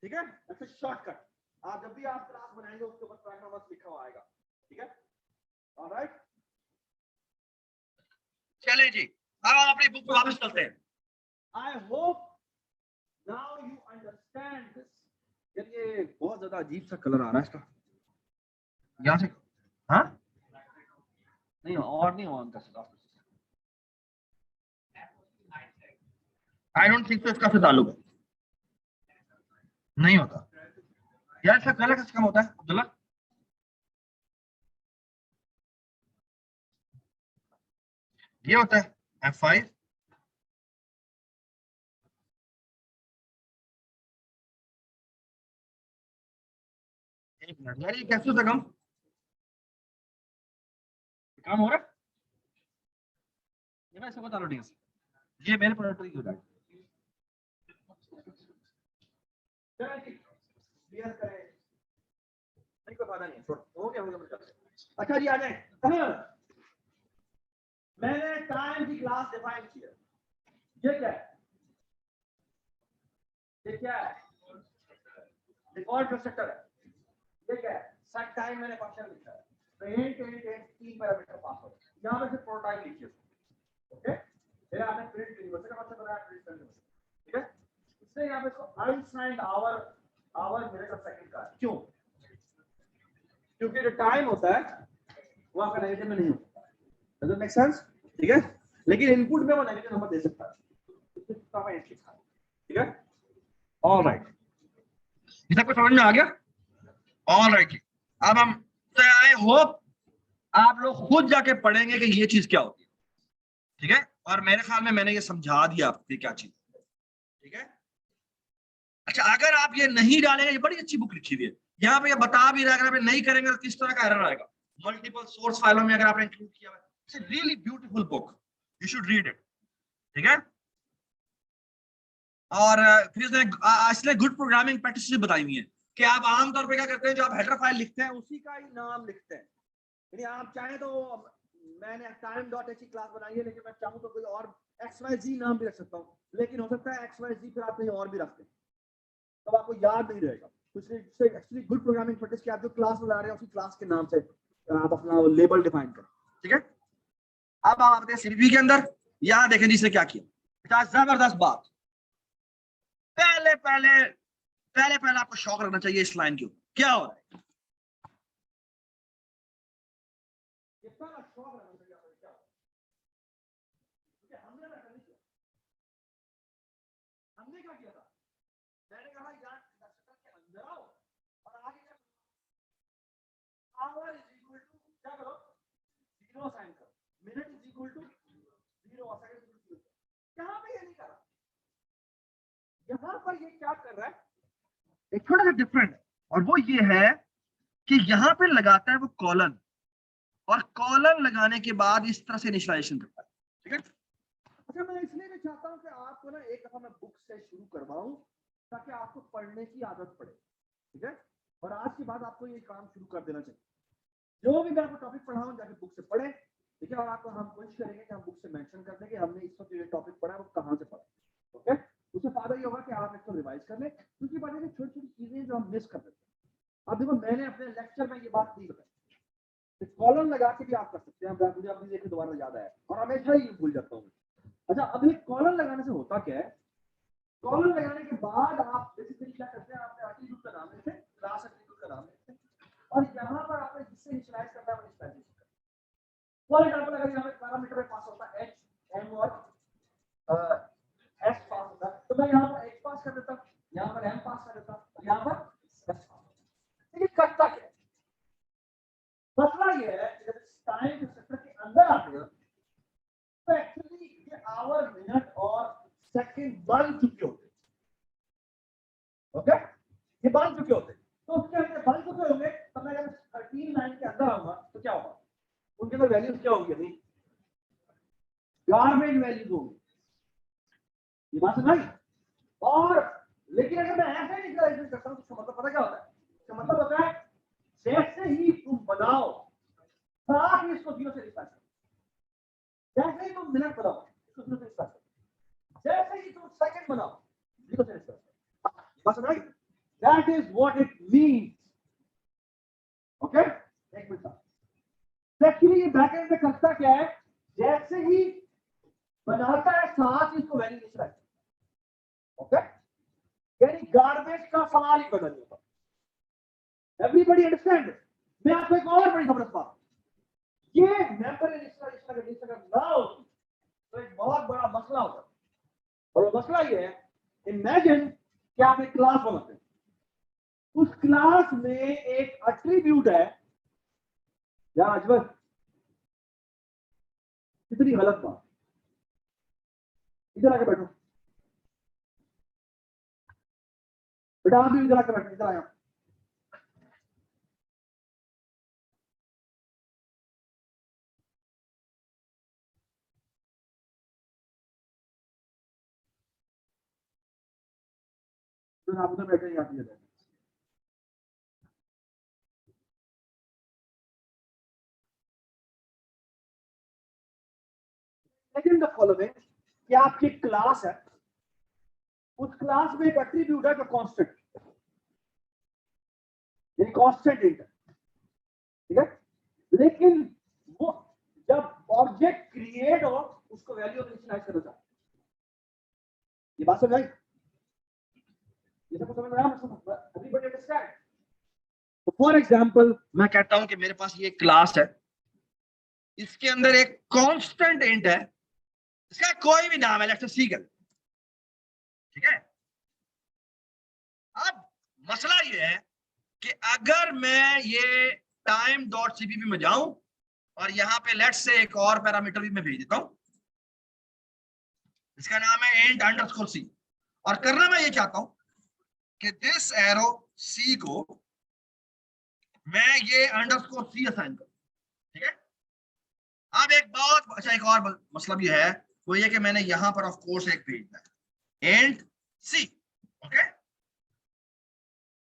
ठीक है, अच्छा शॉर्टकट, आप जब भी आप क्लास बनाएंगे उसके ऊपर प्रैग्मा वंस लिखा हुआ आएगा, ठीक है, ऑलराइट, चलिए जी अब हम अपनी बुक पे वापस चलते हैं। I hope now you understand this, ये बहुत ज्यादा अजीब सा कलर आ रहा है इसका, यहाँ से, हाँ नहीं और नहीं ऑन कर सकता, आई डोंट थिंक तो इसका से ताल्लुक है, नहीं होता यार, इसका कलर किसका कम होता है अब्दुल्ला, ये होता है F5, एक मिनट यार, ये कैसे होता कम काम हो रहा है, ये मैं इसको बता लो, ये मेरे प्रोडक्ट की हो जाएगा, क्लियर करें, नहीं कोई फायदा नहीं है, छोड़ो हो गया। अच्छा जी आ जाए, मैंने टाइम की क्लास डिफाइन की है, ये क्या है, ये क्या है, डिफॉल्ट कंस्ट्रक्टर है, ये क्या है, सेट टाइम मैंने फंक्शन लिखा है, तो इंट तीन पैरामीटर पास हो, यहां पे सिर्फ प्रोटोटाइप लिखिए, ओके, फिर आपने प्रिंट यूनिवर्सल का मतलब बनाया, प्रिंट करने, ठीक है, इससे यहां पे इसको अनसाइंड आवर मिनट और सेकंड का, क्यों, क्योंकि जो टाइम होता है वो आपका नेगेटिव में नहीं होता, डज इट मेक सेंस, ठीक है, लेकिन इनपुट में वो नेगेटिव नंबर दे सकता है, ठीक है, ऑलराइट, ये सब कुछ समझ में आ गया, ऑलराइट, अब हम आई होप आप लोग खुद जाके पढ़ेंगे कि ये चीज क्या होती है, ठीक है, और मेरे ख्याल में मैंने ये समझा दिया आपको क्या चीज, ठीक है। अच्छा अगर आप ये नहीं डालेंगे, ये बड़ी अच्छी बुक लिखी हुई है, यहाँ पे ये बता भी रहा है, अगर आप नहीं करेंगे तो किस तरह का एरर आएगा, मल्टीपल सोर्स फाइलों में अगर आपने इंक्लूड किया है, it's a really beautiful book, you should read it, ठीक है, और फिर इसने गुड प्रोग्रामिंग प्रैक्टिसेस बताई हुई है कि आप आमतौर पे क्या करते हैं, जो आप हेडर फाइल लिखते हैं उसी का ही नाम लिखते हैं, यानी आप चाहें तो मैंने time.h क्लास बनाई है, लेकिन मैं चाहूं तो कोई और xyz नाम भी रख सकता हूं, लेकिन हो सकता है xyz फिर आप कहीं और भी रखते हैं तो आपको याद नहीं रहेगा, तो इसलिए एक्चुअली गुड प्रोग्रामिंग प्रैक्टिस कि आप जो क्लास बना रहे हैं उसी क्लास के नाम से आप अपना लेबल डिफाइन करें, ठीक है। अब आप आते हैं सीपीपी के अंदर, यहां देखें जिसने क्या किया, जबरदस्त बात, पहले पहले पहले आपको शौक रखना चाहिए इस लाइन के ऊपर, क्या हो रहा है। शौक रखना चाहिए आपको, क्या हो रहा है। हमने क्या किया था, मैंने कहा यार दर्शक के अंदर आओ और आगे क्या, आवर इज इक्वल टू क्या करो, 0 साइन करो, मिनट इज इक्वल टू 0 और सेकंड इज इक्वल टू। यहां पे ये नहीं करा, यहां पर ये क्या कर रहा है, एक थोड़ा सा डिफरेंट, और वो ये है कि यहां पे लगाता है वो कॉलन, और कॉलन लगाने के बाद इस तरह से इनिशियलाइजेशन करता है, ठीक है। अच्छा, मैं इसलिए भी चाहता हूं कि आपको ना एक दफा मैं बुक से शुरू करवाऊं ताकि आपको पढ़ने की आदत पड़े, ठीक है। और आज के बाद आपको ये काम शुरू कर देना चाहिए, जो भी मैं आपको टॉपिक पढ़ाऊं जाके बुक से पढ़े, ठीक है। और आपको हम कोशिश करेंगे कि हम बुक से मेंशन कर दें कि हमने इस वक्त जो टॉपिक पढ़ा है वो कहां से पढ़ा, ओके। उससे फायदा ये होगा कि आप इसको रिवाइज कर लें, दूसरी बात है कि छोटी छोटी चीजें जो हम मिस कर देते हैं। अब देखो, मैंने अपने लेक्चर में ये बात नहीं बताई, कॉलम लगा के भी आप कर सकते हैं, मुझे अपनी देखे दोबारा याद आया और हमेशा ही भूल जाता हूँ। अच्छा, अब ये कॉलम लगाने से होता क्या है, कॉलम लगाने के बाद आप बेसिकली क्या करते हैं, आपने एट्रीब्यूट का नाम लेते हैं, क्लास एट्रीब्यूट का नाम लेते हैं, और यहाँ पर आपने जिससे इनिशियलाइज करना है वो इनिशियलाइज करना है। फॉर एग्जांपल, अगर यहाँ पे पैरामीटर में पास होता है h m और s पास होता है, तो मैं यहाँ पर h पास कर देता हूँ, यहाँ पर m पास कर देता हूँ, यहाँ पर s पास। लेकिन करता क्या है, मसला ये है कि जब टाइम के सेक्टर के अंदर आते हैं तो एक्चुअली ये आवर, मिनट और सेकंड बन चुके होते हैं, ओके। ये बन चुके होते हैं, तो उसके अंदर बन चुके होंगे, तो मैं जब 13 लाइन के अंदर आऊंगा तो क्या होगा, उनके अंदर वैल्यूज क्या होंगी, नहीं गार्बेज वैल्यूज होंगी, ये बात समझ। और लेकिन अगर मैं ऐसे इनिशियलाइजेशन करता हूं तो इसका मतलब पता क्या होता है, इसका मतलब होता है जैसे ही तुम बनाओ साथ ही इसको 0 से रिप्लेस करो, जैसे ही तुम मिनट बनाओ इसको 0 से रिप्लेस करो, जैसे ही तुम सेकंड बनाओ 0 से रिप्लेस करो, बस right, that is what it means, okay. एक मिनट, एक्चुअली ये बैकएंड में करता क्या है, जैसे ही बनाता है साथ ही इसको वैल्यू इनिशियलाइज, ओके। यानी गार्बेज का सवाल ही बदल जाता है। Everybody understand. मैं आपको एक और बड़ी खबर बता, ये मेंबर इनिशियलाइजेशन अगर इनिशियलाइज ना हो तो एक बहुत बड़ा मसला होता है, और वो मसला ये है, इमेजिन कि आप एक क्लास बनाते हैं, उस क्लास में एक एट्रीब्यूट है, या अजबर कितनी गलत बात, इधर आके बैठो बेटा, आप भी इधर आके बैठो, इधर आया, तो आप उधर बैठे, यहाँ पे लेकिन द फॉलोइंग कि आपकी क्लास है, उस क्लास में एक एट्रीब्यूट है जो कांस्टेंट, यानी कांस्टेंट इंट है, ठीक है। लेकिन वो जब ऑब्जेक्ट क्रिएट हो उसको वैल्यू इनिशियलाइज करना चाहते, ये बात समझ आई, ये सब समझ में आया, एवरीबॉडी अंडरस्टैंड। तो फॉर एग्जांपल मैं कहता हूं कि मेरे पास ये क्लास है, इसके अंदर एक कांस्टेंट इंट है, इसका कोई भी नाम है, लेट्स सी कर, ठीक है। अब मसला ये है कि अगर मैं ये टाइम डॉट सीपीपी में जाऊं और यहां पे लेट्स से एक और पैरामीटर भी मैं भेज देता हूं, इसका नाम है इंट अंडरस्कोर सी, और करना मैं ये चाहता हूं कि दिस एरो सी को मैं ये अंडरस्कोर सी असाइन करूं, ठीक है। अब एक बहुत अच्छा एक और मसला भी है, वो ये कि मैंने यहां पर ऑफ कोर्स एक भेजना है इंट सी, ओके।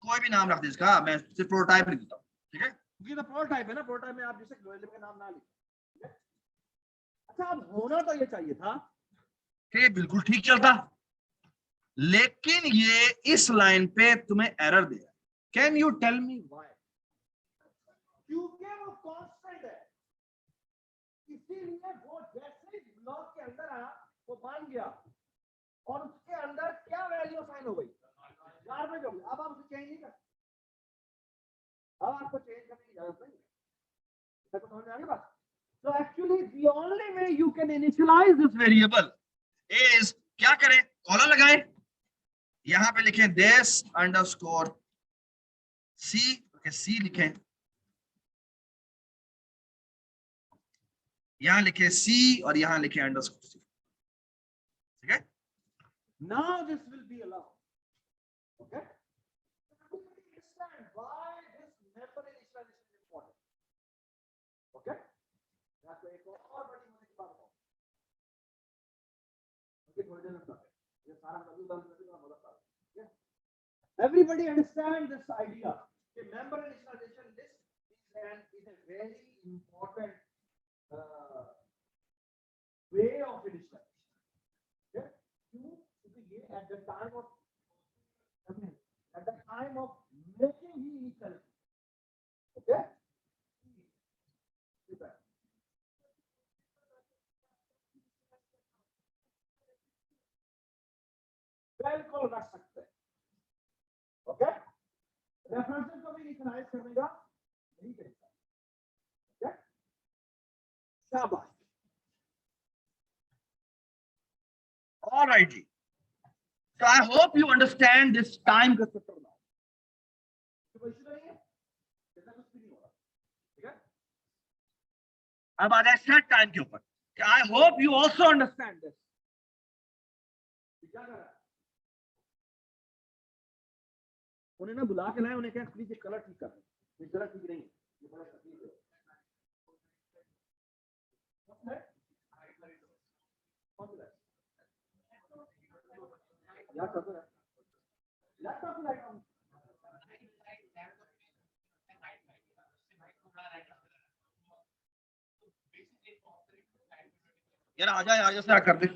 कोई भी नाम रख दे इसका, मैं सिर्फ प्रोटोटाइप लिख देता हूं, ठीक है, क्योंकि तो प्रोटोटाइप है ना, प्रोटोटाइप में आप जैसे वेरिएबल का नाम ना लिखें। अच्छा, अब होना तो ये चाहिए था कि बिल्कुल ठीक चलता, लेकिन ये इस लाइन पे तुम्हें एरर दिया, can you tell me why, क्योंकि वो कांस्टेंट है, इसीलिए वो जैसे ही ब्लॉक के अंदर आया वो मान गया, और उसके अंदर क्या वैल्यू असाइन हो गई, गार्बेज हो गया, अब आप उसे चेंज नहीं कर, अब आपको चेंज करने की जरूरत नहीं है। तो समझ आ गई बात? So actually the only way you can initialize this variable is क्या करें, कॉलर लगाएं, यहां पे लिखें this underscore c, c लिखें, यहां लिखें c और यहां लिखें अंडरस्कोर c, ठीक है? now this will be allowed. Okay? Understand why this member initialization is important. Okay? आपको एक और बड़ी मजे की बात बताऊं, मुझे थोड़ी देर में बताते हैं, ये सारा मौजूद है, मजा आता है। Everybody understand this idea कि member initialization list is a very important way of initialization. Okay? क्योंकि ये at the time of making he initialization. Okay? बिल्कुल रख सकते हैं। ओके, रेफरेंसेस को भी इनिशियलाइज करने का यही तरीका है। ओके, शाबाश। All right जी, so I hope you understand this time constructor now. कोई इशू नहीं है, ऐसा कुछ भी नहीं होगा, ठीक है? अब आ जाए सेट टाइम के ऊपर, I hope you also understand this. क्या कर रहा है? उन्हें ना बुला के लाए, उन्हें क्या प्लीज ये कलर ठीक कर दो, ये कलर ठीक नहीं है, ये बड़ा तकलीफ है। यार कर दो यार, लैपटॉप की लाइट ऑन। यार आ जाए यार, जैसे कर दे।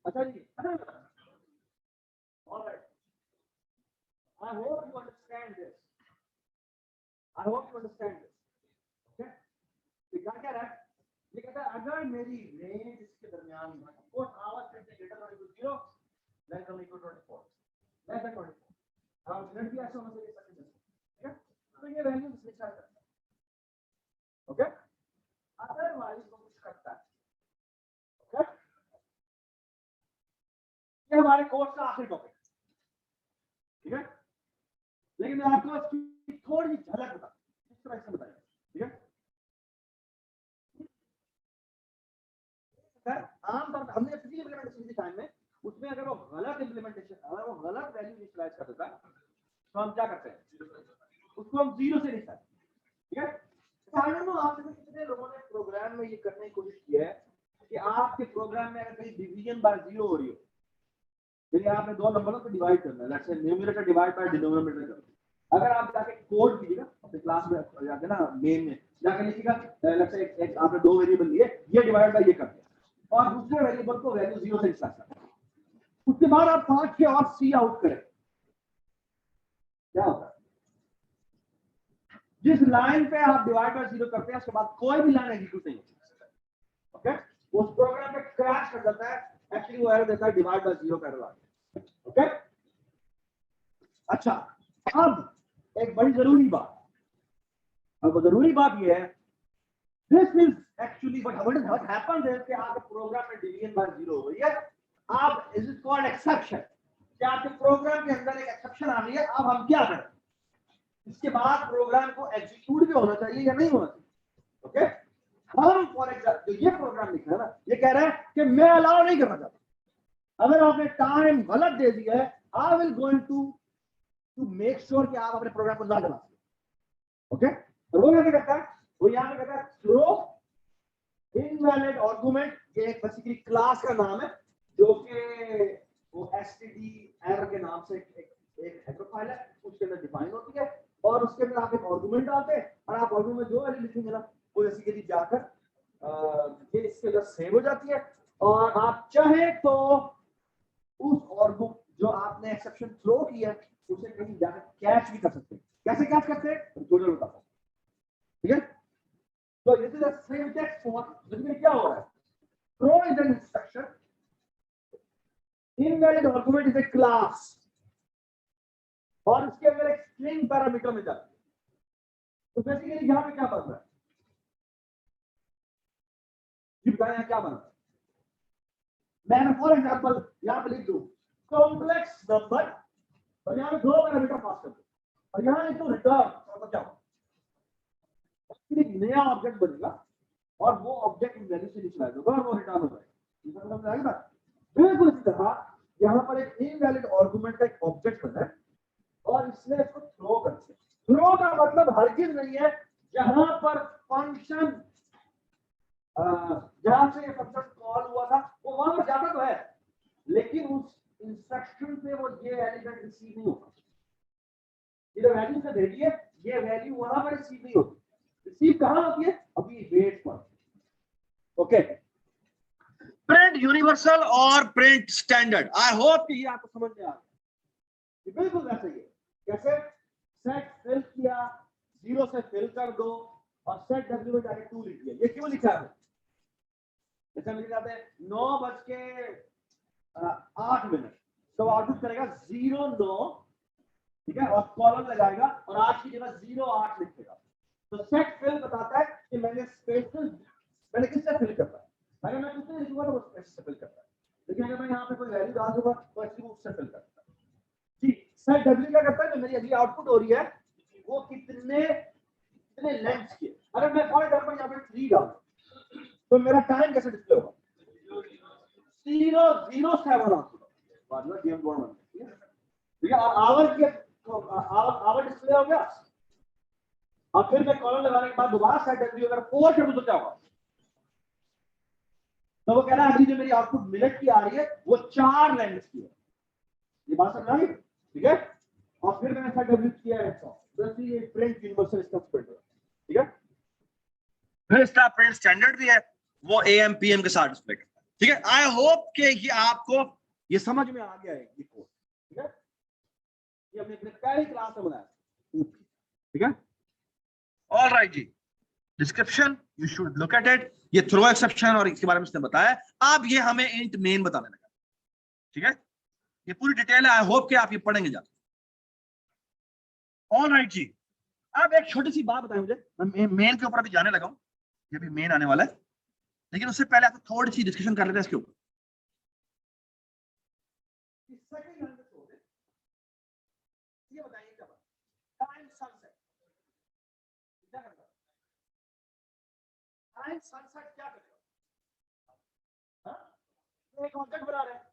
अच्छा जी, alright, I hope you understand this. I hope you understand this. Okay? ये क्या रहा है? ये कहता है अगर मेरी रेंज इसके दरमियान में, of course आवाज से greater than equal to 0, less than equal to 24, less than 24. अब मिनट भी ऐसा होना चाहिए सेकंड, ठीक है? तो ये वैल्यू इसमें क्या करता है? ओके? अदरवाइज वो कुछ करता है। ओके? ये हमारे कोर्स का आखिरी टॉपिक, ठीक है? लेकिन मैं आपको इसकी थोड़ी झलक बता, इस तरह से बताइए, ठीक है? सर आमतौर पर हमने पिछली इम्प्लीमेंटेशन के टाइम में उसमें अगर वो गलत इम्प्लीमेंटेशन, अगर वो गलत वैल्यू इनिशियलाइज कर देता है तो हम क्या करते हैं, उसको हम 0 से इनिशियलाइज, ठीक है? आई डोंट नो आप में कितने लोगों ने प्रोग्राम में ये करने की कोशिश की है कि आपके प्रोग्राम में अगर कहीं डिवीजन बाय 0 हो रही हो, यदि आपने दो नंबरों को डिवाइड करना है, let's say numerator divide by denominator करो, अगर आप जाके कोड कीजिएगा अपने क्लास में जाके ना मेन में जाके लिखिएगा, लेट्स से एक आपने दो वेरिएबल लिए, ये डिवाइड बाय ये कर दिया और दूसरे वेरिएबल को वैल्यू 0 से इनिशियलाइज कर दिया, उसके बाद आप 5 और सी आउट करें, क्या होता है? जिस लाइन पे आप डिवाइड बाय 0 करते हैं उसके बाद कोई भी लाइन एग्जीक्यूट नहीं होती, ओके? उस प्रोग्राम पे क्रैश कर जाता है, एक्चुअली वो एरर देता है डिवाइड बाय 0 का एरर, ओके? अच्छा, अब एक बड़ी जरूरी बात, अब जरूरी बात ये है, this is actually what happens is कि आपके प्रोग्राम में डिवीजन बाय 0 हो रही है, आप इज इट कॉल्ड एक्सेप्शन, कि आपके प्रोग्राम के अंदर एक एक्सेप्शन आ रही है, अब हम क्या करें? इसके बाद प्रोग्राम को एग्जीक्यूट भी होना चाहिए या नहीं होना चाहिए, ओके? हम फॉर एग्जांपल ये प्रोग्राम लिखा है ना, ये कह रहा है कि मैं अलाउ नहीं करना चाहता, अगर आपने टाइम गलत दे दिया है, I will going to make sure कि आप अपने प्रोग्राम को ना चला सकें, ओके? और वो क्या कहता है, वो यहाँ पे कहता है थ्रो इनवैलिड आर्गुमेंट, ये एक बेसिकली क्लास का नाम है जो कि वो एसटीडी एरर के नाम से एक एक हेडर फाइल है, उसके अंदर डिफाइन होती है और उसके अंदर आप एक आर्गुमेंट डालते हैं और आप आर्गुमेंट में जो वैल्यू लिखेंगे ना वो बेसिकली जाकर ये इसके अंदर सेव हो जाती है और आप चाहे तो उस आर्गुमेंट जो आपने एक्सेप्शन थ्रो किया है उसे कहीं जाकर कैच भी कर सकते हैं। कैसे कैच करते हैं ट्यूटोरियल बताता हूं, ठीक है। तो this is a syntax for जिसमें क्या हो रहा है, throw is an instruction, invalid argument is a class और उसके अंदर एक स्ट्रिंग पैरामीटर मिल जाता है। तो बेसिकली यहां पे क्या बन रहा है जी बताएं, यहां क्या बन रहा है। मैं फॉर एग्जांपल यहां पे लिख दूं कॉम्प्लेक्स नंबर और यहां पे दो पैरामीटर पास कर दूं और यहां लिख दूं रिटर्न, मतलब क्या होगा, एक नया ऑब्जेक्ट बनेगा और वो ऑब्जेक्ट वैल्यू से निकलाएगा और वो रिटर्न हो जाएगा। ये समझ आएगा। बिल्कुल इसी तरह यहां पर एक इनवैलिड आर्गुमेंट का एक ऑब्जेक्ट बना है और इसने इसको थ्रो कर दिया। थ्रो का मतलब हरगिज नहीं है जहां पर फंक्शन जहां से ये फंक्शन कॉल हुआ था वो वहां पर जाता तो है लेकिन उस इंस्ट्रक्शन से वो ये एलिमेंट रिसीव नहीं होता। इधर वैल्यू से भेजिए, ये वैल्यू वहां पर रिसीव नहीं होती। रिसीव कहां होती है, अभी वेट पर। ओके, प्रिंट यूनिवर्सल और प्रिंट स्टैंडर्ड, आई होप कि ये आपको समझ में आ गया। ये बिल्कुल वैसे ही है। कैसे सेट फिल किया, 0 से फिल कर दो और सेट डब्ल्यू में जाके 2 लिख दिया। ये क्यों लिखा है, जैसे लिख जाते हैं 9:08 तो आउटपुट करेगा 09, ठीक है, और कॉलम लगाएगा और आज की जगह 08 लिखेगा। तो सेट फिल बताता है कि मैंने किससे फिल करना है। अगर मैं कुछ नहीं लिखूंगा तो वो स्पेस से फिल करता है, लेकिन अगर मैं यहाँ पे कोई वैल्यू डाल दूंगा तो एक्चुअली वो उससे फिल करता है। जी, सेट डब्ल्यू क्या करता है, जो मेरी अगली आउटपुट हो रही है वो कितने लेंथ की है। अगर मैं फॉर एग्जांपल यहाँ पे 3 डालूं तो मेरा टाइम कैसे डिस्प्ले होगा, 007 आउटपुट, बाद में गेम बोर्ड बन गया, ठीक है। आवर डिस्प्ले हो गया और फिर मैं कॉलम लगाने के बाद दोबारा सेट डब्ल्यू अगर 4 कर दूं तो क्या होगा, तो वो कह रहा है अभी जो मेरी आउटपुट मिनट की आ रही है वो 4 लेंथ की है। ये बात समझ आ गई, ठीक है। और फिर मैंने सेट डब्ल्यू किया है तो ये प्रिंट यूनिवर्सल इसका स्प्रेड है, ठीक है। फिर इसका प्रिंट स्टैंडर्ड भी है, वो एएम पीएम के साथ डिस्प्ले करता है, ठीक है। आई होप कि ये आपको ये समझ में आ गया है ये कोड, ठीक है। ये हमने अपने पहली क्लास में बनाया, ठीक है। ऑलराइट जी, description you should look at it. ये थ्रो एक्सेप्शन और इसके बारे में उसने बताया। अब ये हमें इंट मेन बताने लगा, ठीक है। ये पूरी डिटेल है, आई होप कि आप ये पढ़ेंगे जाके। ऑलराइट जी, अब एक छोटी सी बात बताएं मुझे, मैं मेन के ऊपर अभी जाने लगा हूं, ये भी मेन आने वाला है, लेकिन उससे पहले आप थोड़ी सी डिस्कशन कर लेते हैं इसके ऊपर। ये बताइए क्या टाइम सनसेट क्या करता है, टाइम सनसेट क्या करेगा, हाँ, एक ऑब्जेक्ट बना रहे हैं,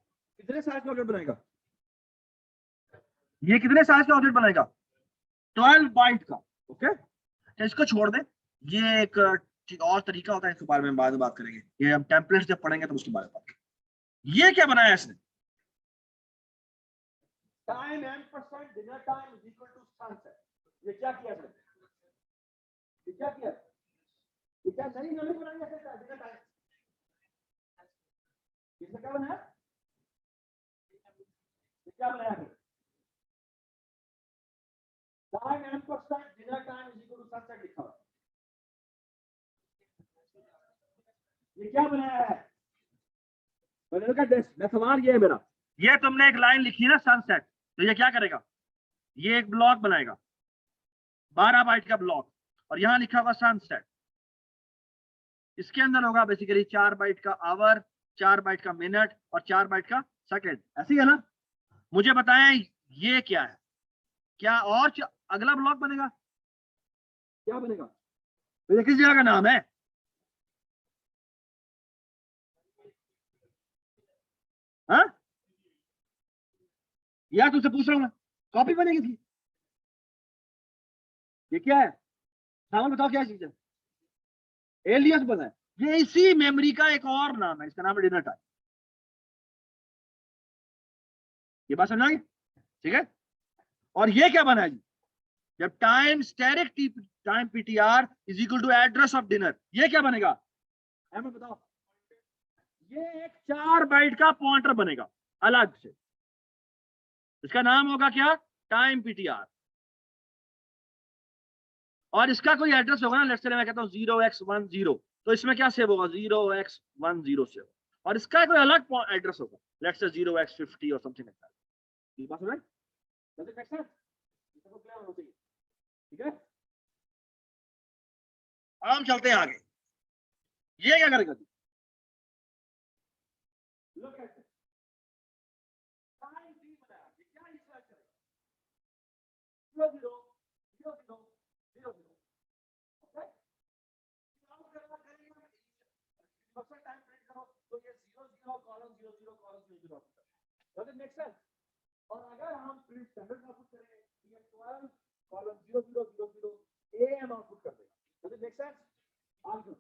कितने साइज का ऑब्जेक्ट बनाएगा, ये कितने साइज का ऑब्जेक्ट बनाएगा, 12 बाइट का, ओके। तो इसको छोड़ दे, ये एक और तरीका होता है, इसके बारे में बाद में बात करेंगे, ये हम टेम्पलेट्स जब पढ़ेंगे तो उसके बारे में बात करेंगे। ये क्या बनाया इसने, time ampersand dinner time is equal to sunset. ये क्या किया इसने, ये क्या किया, ये क्या नई नॉलेज बनाई है डिनर टाइम, इसने क्या बनाया, ये क्या बनाया है, time ampersand dinner time is equal to sunset लिखा हुआ, ये क्या बनाया है, मैंने कहा सवाल ये है मेरा, ये तुमने एक लाइन लिखी ना सनसेट, तो ये क्या करेगा, ये एक ब्लॉक बनाएगा 12 बाइट का ब्लॉक और यहां लिखा हुआ सनसेट, इसके अंदर होगा बेसिकली 4 बाइट का आवर, 4 बाइट का मिनट और 4 बाइट का सेकंड, ऐसे ही है ना। मुझे बताएं ये क्या है, क्या और अगला ब्लॉक बनेगा, क्या बनेगा, तो ये किस जगह का नाम है, हाँ, या तुझसे पूछ रहा हूं मैं, कॉपी बनेगी थी, ये क्या है, सामान बताओ क्या चीज है, एलियस बना है, ये इसी मेमोरी का एक और नाम है, इसका नाम है डिनर टाइम। ये बात समझ आ गई, ठीक है। और ये क्या बना जी, जब time static time PTR is equal to address of dinner, ये क्या बनेगा हमें बताओ, ये एक 4 बाइट का पॉइंटर बनेगा अलग से, इसका नाम होगा क्या, टाइम पीटीआर। और इसका कोई एड्रेस होगा ना, लेट्स से मैं कहता हूं 0x10, तो इसमें क्या सेव होगा 0x10 से, और इसका कोई अलग एड्रेस होगा, लेट्स से 0x50 और समथिंग लाइक दैट। ये बात समझ, डज इट मेक सेंस? इसको क्लियर होना चाहिए, ठीक है। अब हम चलते हैं आगे, ये क्या करेगा, लुक एट टाइम टी बनाया, ये क्या इंसर्ट करेगा, 0 0 0 0 0 0, ओके। काम करना करेगा, फर्स्ट टाइम प्रिंट करो तो ये 0 0 column 0 0 column 0 0, does it make sense? और अगर हम प्रिंट स्टैंडर्ड आउटपुट करें तो ये 12 कॉलम 0 0 0 0 एएम आउटपुट कर देगा, does it make sense? Answer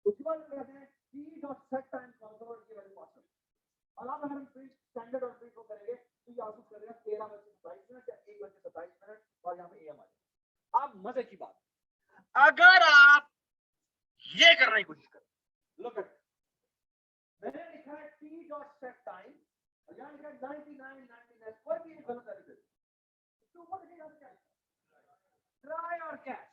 उसके बाद कहते हैं t dot set time control की वैल्यू पास करें, और अब अगर हम प्रिंट स्टैंडर्ड और प्रिंट को करेंगे तो ये आउटपुट करेगा 13:27 या 1:27, और यहाँ पे एएम आ जाएगा। अब मजे की बात, अगर आप ये करने की कोशिश करें, लुक एट, मैंने लिखा है t डॉट सेट टाइम, यहाँ लिखा है 99 कोई भी गलत है, तो ऊपर लिखेगा क्या, ट्राई और कैच।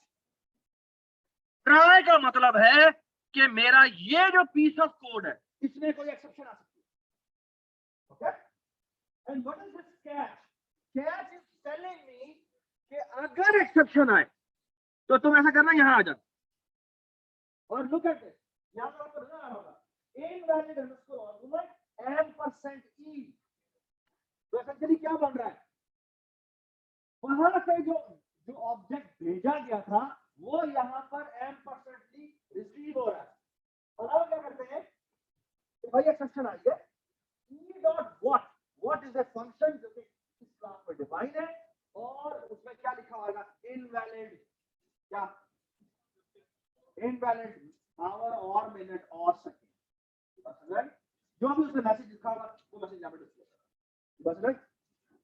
ट्राई का मतलब है कि मेरा ये जो पीस ऑफ कोड है इसमें कोई एक्सेप्शन आ सकती है, okay. And what is this catch? Catch is telling me कि अगर एक्सेप्शन आए तो तुम ऐसा करना, यहां आ जाना, और लुक एट दिस, यहां पर आपको नजर आ रहा होगा इनवैलिड अंडरस्कोर आर्गुमेंट m%e, तो एसेंशियली क्या बन रहा है, वहां से जो ऑब्जेक्ट भेजा गया था वो यहाँ पर m% रिसीव हो रहा है, और अब क्या करते हैं तो भाई एक्सेप्शन आई है, e dot what is a function जो कि इस क्लास में डिफाइन है, और उसमें क्या लिखा होगा, इनवैलिड, क्या इनवैलिड आवर और मिनट और सेकंड, जो भी उसमें मैसेज लिखा होगा वो मैसेज यहाँ पे डिस्प्ले करेगा, बस राइट।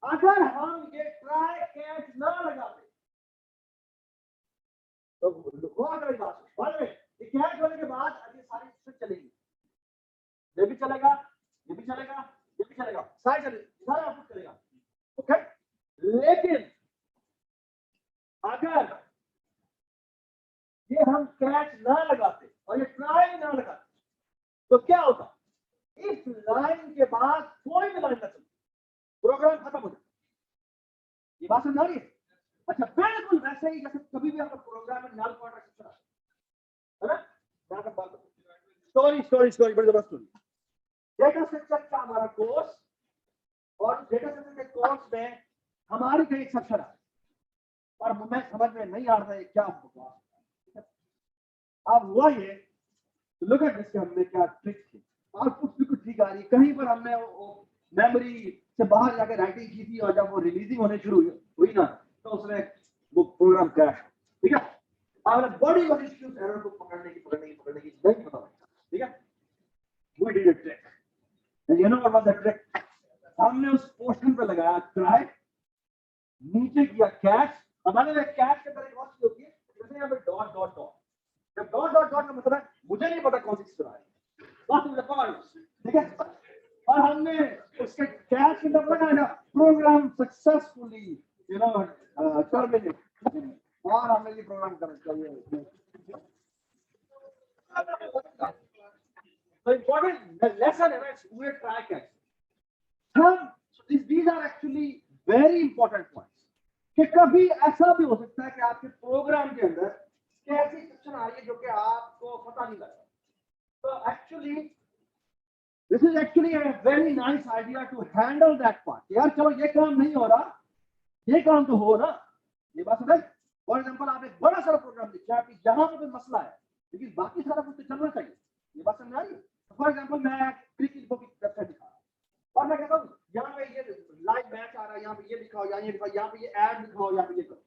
अगर हम ये ट्राई कैच ना लगाते तो हुआ क्या बात, बाद में ये कैच होने के बाद अभी सारी चीजें चलेंगी, ये भी चलेगा, ये भी चलेगा, ये भी चलेगा, सारे चलेगा, सारा आउटपुट करेगा, ओके। लेकिन अगर ये हम कैच ना लगाते और ये ट्राई ना लगाते तो क्या होता, इस लाइन के बाद कोई भी लाइन ना चले, प्रोग्राम खत्म हो जाए, ये बात समझ आ रही है? अच्छा, बिल्कुल वैसे ही जैसे कभी भी आपका प्रोग्राम में नल पॉइंटर एक्सेप्शन है ना, स्टोरी बड़ी जबरदस्त स्टोरी, डेटा स्ट्रक्चर का हमारा कोर्स, और डेटा स्ट्रक्चर के कोर्स में हमारी कई एक्सेप्शन है, और मैं समझ में नहीं आ रहा है क्या होगा। अब हुआ ये, लुक एट दिस, हमने क्या ट्रिक की, आउटपुट बिल्कुल ठीक आ रही है, कहीं पर हमने मेमोरी से बाहर जाकर राइटिंग की थी, और जब वो रिलीजिंग होने शुरू हुई ना तो उसने वो प्रोग्राम क्रैश, ठीक है। अब बड़ी बड़ी इश्यूज एरर को पकड़ने की नहीं पता, ठीक है। We did a trick, and you know what was the trick, हमने उस पोर्शन पे लगाया ट्राई, नीचे किया कैच, अब मैंने कैच के अंदर एक और चीज होती है, जैसे यहाँ पे डॉट डॉट डॉट, जब डॉट डॉट डॉट का मतलब है मुझे नहीं पता कौन सी चीज है, बात मुझे पकड़, ठीक है, और हमने उसके कैच के अंदर लगाया program successfully you know terminate, और हमने ये प्रोग्राम कर दिया। The important lesson is we try catch. So these are actually very important points. कि कभी ऐसा भी हो सकता है कि आपके प्रोग्राम के अंदर कैसी सेक्शन आ रही है जो कि आपको पता नहीं लगा, तो actually this is actually a very nice idea to handle that part. यार चलो ये काम नहीं हो रहा, ये काम तो हो रहा, ये बात समझ। फॉर एग्जांपल आप एक बड़ा सारा प्रोग्राम लिखा है, यहाँ पे कोई मसला है लेकिन बाकी सारा कुछ तो चलना चाहिए, ये बात समझ आ रही है। फॉर एग्जांपल मैं क्लिक इन्फो की वेबसाइट दिखा रहा हूं और मैं कहता हूँ यहाँ पे ये लाइव मैच आ रहा है, यहाँ पे ये लिखा हो, यहाँ ये लिखा हो, यहाँ पे ये ऐड लिखा हो, यहाँ पे ये करो।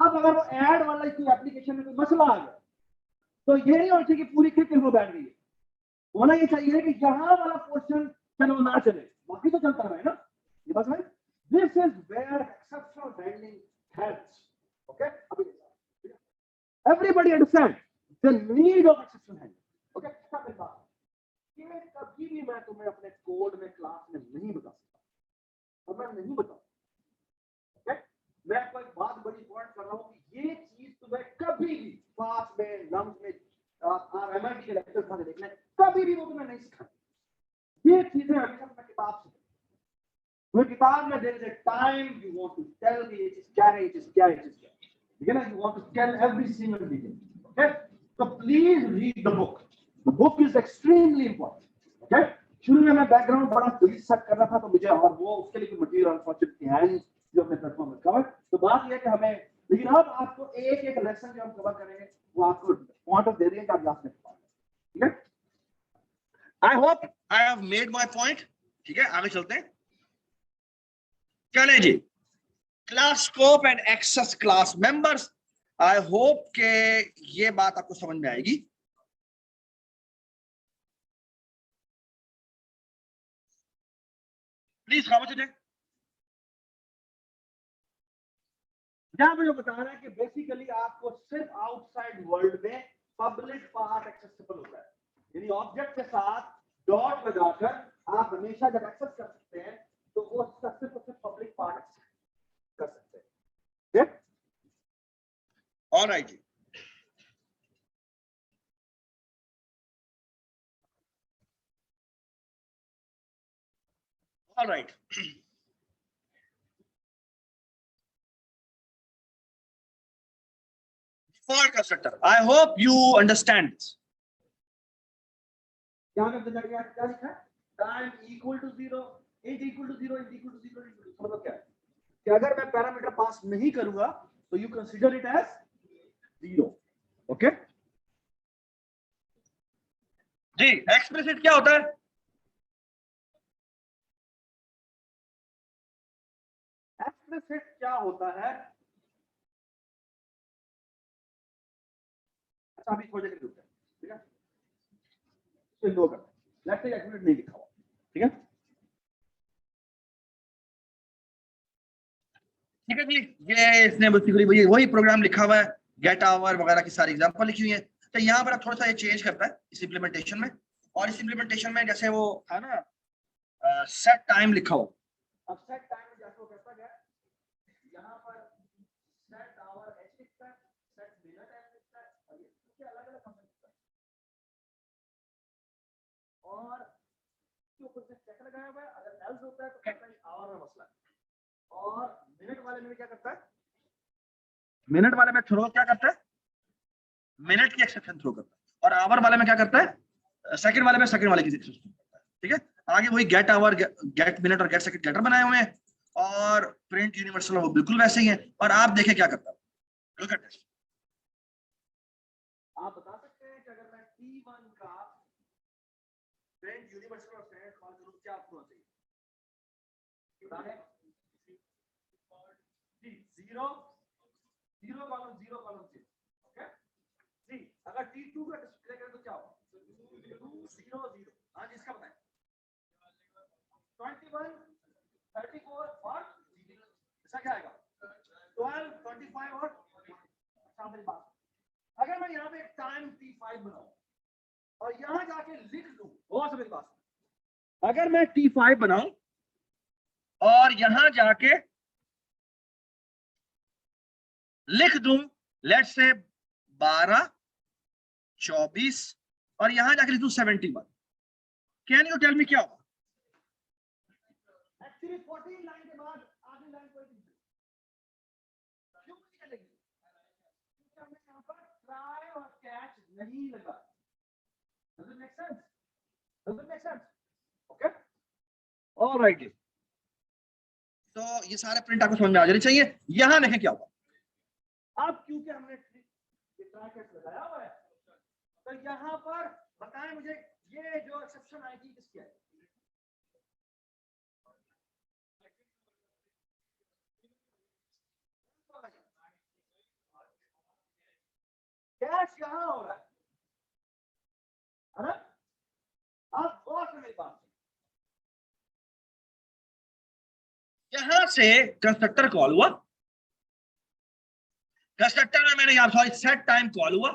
अब अगर वो ऐड वाला कोई एप्लीकेशन में कोई मसला आ गया तो ये नहीं होना चाहिए कि पूरी क्लिक इन्फो बैठ गई है, होना ये चाहिए कि यहाँ वाला पोर्शन चलो ना चले, बाकी तो चलता रहे ना, ये बात समझ। This is where exceptional handling helps. Okay? अभी देखो. Everybody understand the need of exceptional handling. Okay? सब एक बात. ये कभी भी मैं तुम्हें अपने कोड में क्लास में नहीं बता सकता. और मैं नहीं बताऊं. Okay? मैं कोई बात बड़ी पॉइंट कर रहा हूं कि ये चीज तुम्हें कभी भी क्लास में लम्स में MIT के लेक्चर खाने देखना कभी भी वो तुम्हें नहीं सिखाएंगे. ये चीजें हमेशा तुम्हें किताब से तुम्हें किताब में there is a time you want to tell me it is क्या है it is क्या है it is क्या है. ठीक है ना. You want to tell every single detail. Okay? So please read the book. The book is extremely important. Okay? शुरू में मैं बैकग्राउंड बड़ा जल्दी सेट कर रहा था तो मुझे और वो उसके लिए मटेरियल अनफॉर्चुनेटली है नहीं जो अपने प्लेटफॉर्म में कवर. तो बात यह है कि हमें लेकिन अब आपको एक एक लेसन जो हम कवर करेंगे वो आपको पॉइंट दे देंगे आप याद रख पाएंगे. ठीक है. I hope I have made my point. ठीक है, आगे चलते हैं. चले जी. Class scope and access class members. I hope के ये बात आपको समझ में आएगी. प्लीज खामोश हो जाए. यहाँ पे जो बता रहा है कि बेसिकली आपको सिर्फ आउटसाइड वर्ल्ड में पब्लिक पार्ट एक्सेसिबल होता है. यानी ऑब्जेक्ट के साथ डॉट लगाकर आप हमेशा जब एक्सेस कर सकते हैं तो वो सिर्फ पब्लिक पार्ट कर सकते हैं. ऑलराइट जी. Alright. Default constructor. I hope you understand this. क्या लिखा है time equal to 0 int equal to 0 int equal to 0 मतलब क्या है कि अगर मैं पैरामीटर पास नहीं करूंगा तो you consider it as 0. Okay जी. एक्सप्लिसिट क्या होता है? एक्सप्लिसिट क्या होता है. अच्छा अभी थोड़ी देर रुकते हैं. ठीक है. तो इग्नोर करते हैं. लेट्स से एक्सप्लिसिट नहीं लिखा हुआ. ठीक है. ठीक है जी. ये इसने बेसिकली वही प्रोग्राम लिखा हुआ है. गेट आवर वगैरह की सारी एग्जांपल लिखी हुई है. तो यहाँ पर थोड़ा सा ये चेंज करता है इस इंप्लीमेंटेशन में. और इस इंप्लीमेंटेशन में जैसे वो था ना सेट टाइम लिखा हो. अब सेट टाइम में जैसे वो करता है यहाँ पर सेट आवर एच लिखता है सेट मिनट एच लिखता है और ये इसके अलग-अलग फंक्शन लिखता है. और जो ऊपर से चेक लगाया हुआ है अगर एल्स होता है तो कहता है आवर में मसला है. और मिनट वाले में क्या करता है मिनट वाले में थ्रो क्या करता है? मिनट की एक्सेप्शन थ्रो करता है. और आवर वाले में क्या करता है? सेकंड वाले में सेकंड वाले की एक्सेप्शन करता है. ठीक है. आगे वही गेट आवर गेट मिनट और गेट सेकंड गेटर बनाए हुए हैं. और प्रिंट यूनिवर्सल वो बिल्कुल वैसे ही है. और आप देखें क्या करता है. Look at this. आप बता सकते हैं कि अगर मैं T1 का प्रिंट यूनिवर्सल और स्टैंडर्ड कॉल करूं क्या आपको होना चाहिए? बताएं. 0 0 कॉलम 0 कॉलम 0. ओके जी. अगर T2 का डिस्प्ले करें तो क्या होगा? 2 0 0. हां जी इसका बताएं. 21 34 और इसका क्या आएगा? 12 25 और सामने बात. अगर मैं यहाँ पे एक टाइम T5 बनाऊं और यहाँ जाके लिख दूं बहुत समझ बात. अगर मैं T5 बनाऊं और यहां जाके लिख दूं लेट्स से 12 24 और यहां जाके लिख दूं 71. कैन यू टेल मी क्या होगा? एक्चुअली 14 लाइन के बाद आखिरी लाइन कोई नहीं क्यों नहीं चलेगी क्योंकि हमने यहाँ पर ट्राई और कैच नहीं लगा. Does it make sense? Does it make sense? Okay? Alright. तो ये सारे प्रिंट आपको समझ में आ जाने चाहिए. यहां देखें क्या होगा. अब क्योंकि हमने ये ट्राई कैच लगाया हुआ है तो यहाँ पर बताएं मुझे ये जो एक्सेप्शन आएगी किसकी है? कैश यहाँ हो रहा है ना. अब गौर से मेरी बात. यहां से कंस्ट्रक्टर कॉल हुआ, कंस्ट्रक्टर में मैंने सॉरी सेट टाइम कॉल हुआ,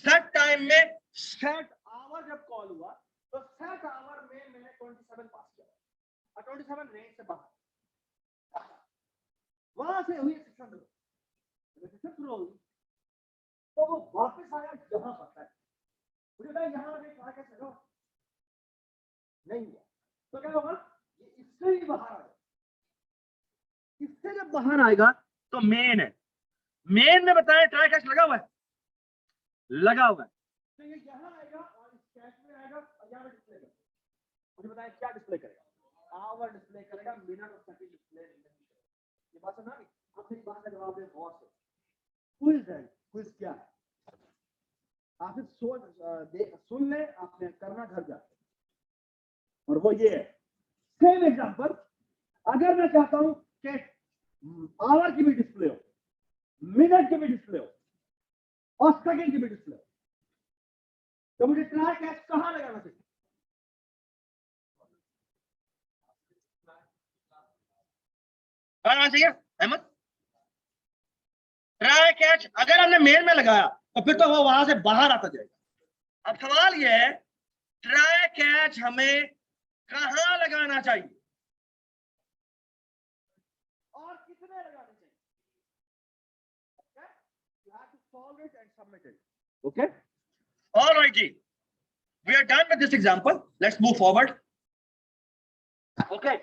सेट टाइम में सेट आवर जब कॉल हुआ तो सेट आवर में मैंने 27 पास किया और 27 रेंज से बाहर, वहां से हुई सेक्शन शुरू हुई तो वो वापस आया जहां पर है, मुझे लगा यहां मैं कहा कैसे लगा नहीं हुआ, तो क्या होगा ये इससे ही बाहर आ जाए, इससे जब बाहर आएगा तो मेन है, मेन में बताया ट्राई कैच लगा हुआ है, लगा हुआ है, तो ये यहाँ आएगा और इस कैच में आएगा और यहाँ पे डिस्प्ले करेगा, मुझे बताया क्या डिस्प्ले करेगा, आवर डिस्प्ले करेगा, मिनट और सेकंड डिस्प्ले नहीं करेगा। ये बात समझ आ गई? अब मेरी बात का जवाब है गौर से, क्विज है, क्विज क्या है आप सुन ले, आपने करना घर जाके, और वो ये है सेम एग्जांपल, अगर मैं चाहता हूं कि आवर की भी डिस्प्ले हो, मिनट की भी डिस्प्ले हो और सेकंड की भी डिस्प्ले हो, तो मुझे ट्राई कैच कहां लगाना चाहिए? चाहिए अहमद, ट्राई कैच अगर हमने मेन में लगाया तो फिर तो वो वहां से बाहर आता जाएगा। अब सवाल ये है ट्राई कैच हमें कहां लगाना चाहिए और कितने लगाने चाहिए? You have to solve it and submit it. Okay? All right, Ji. We are done with this example. Let's move forward. Okay.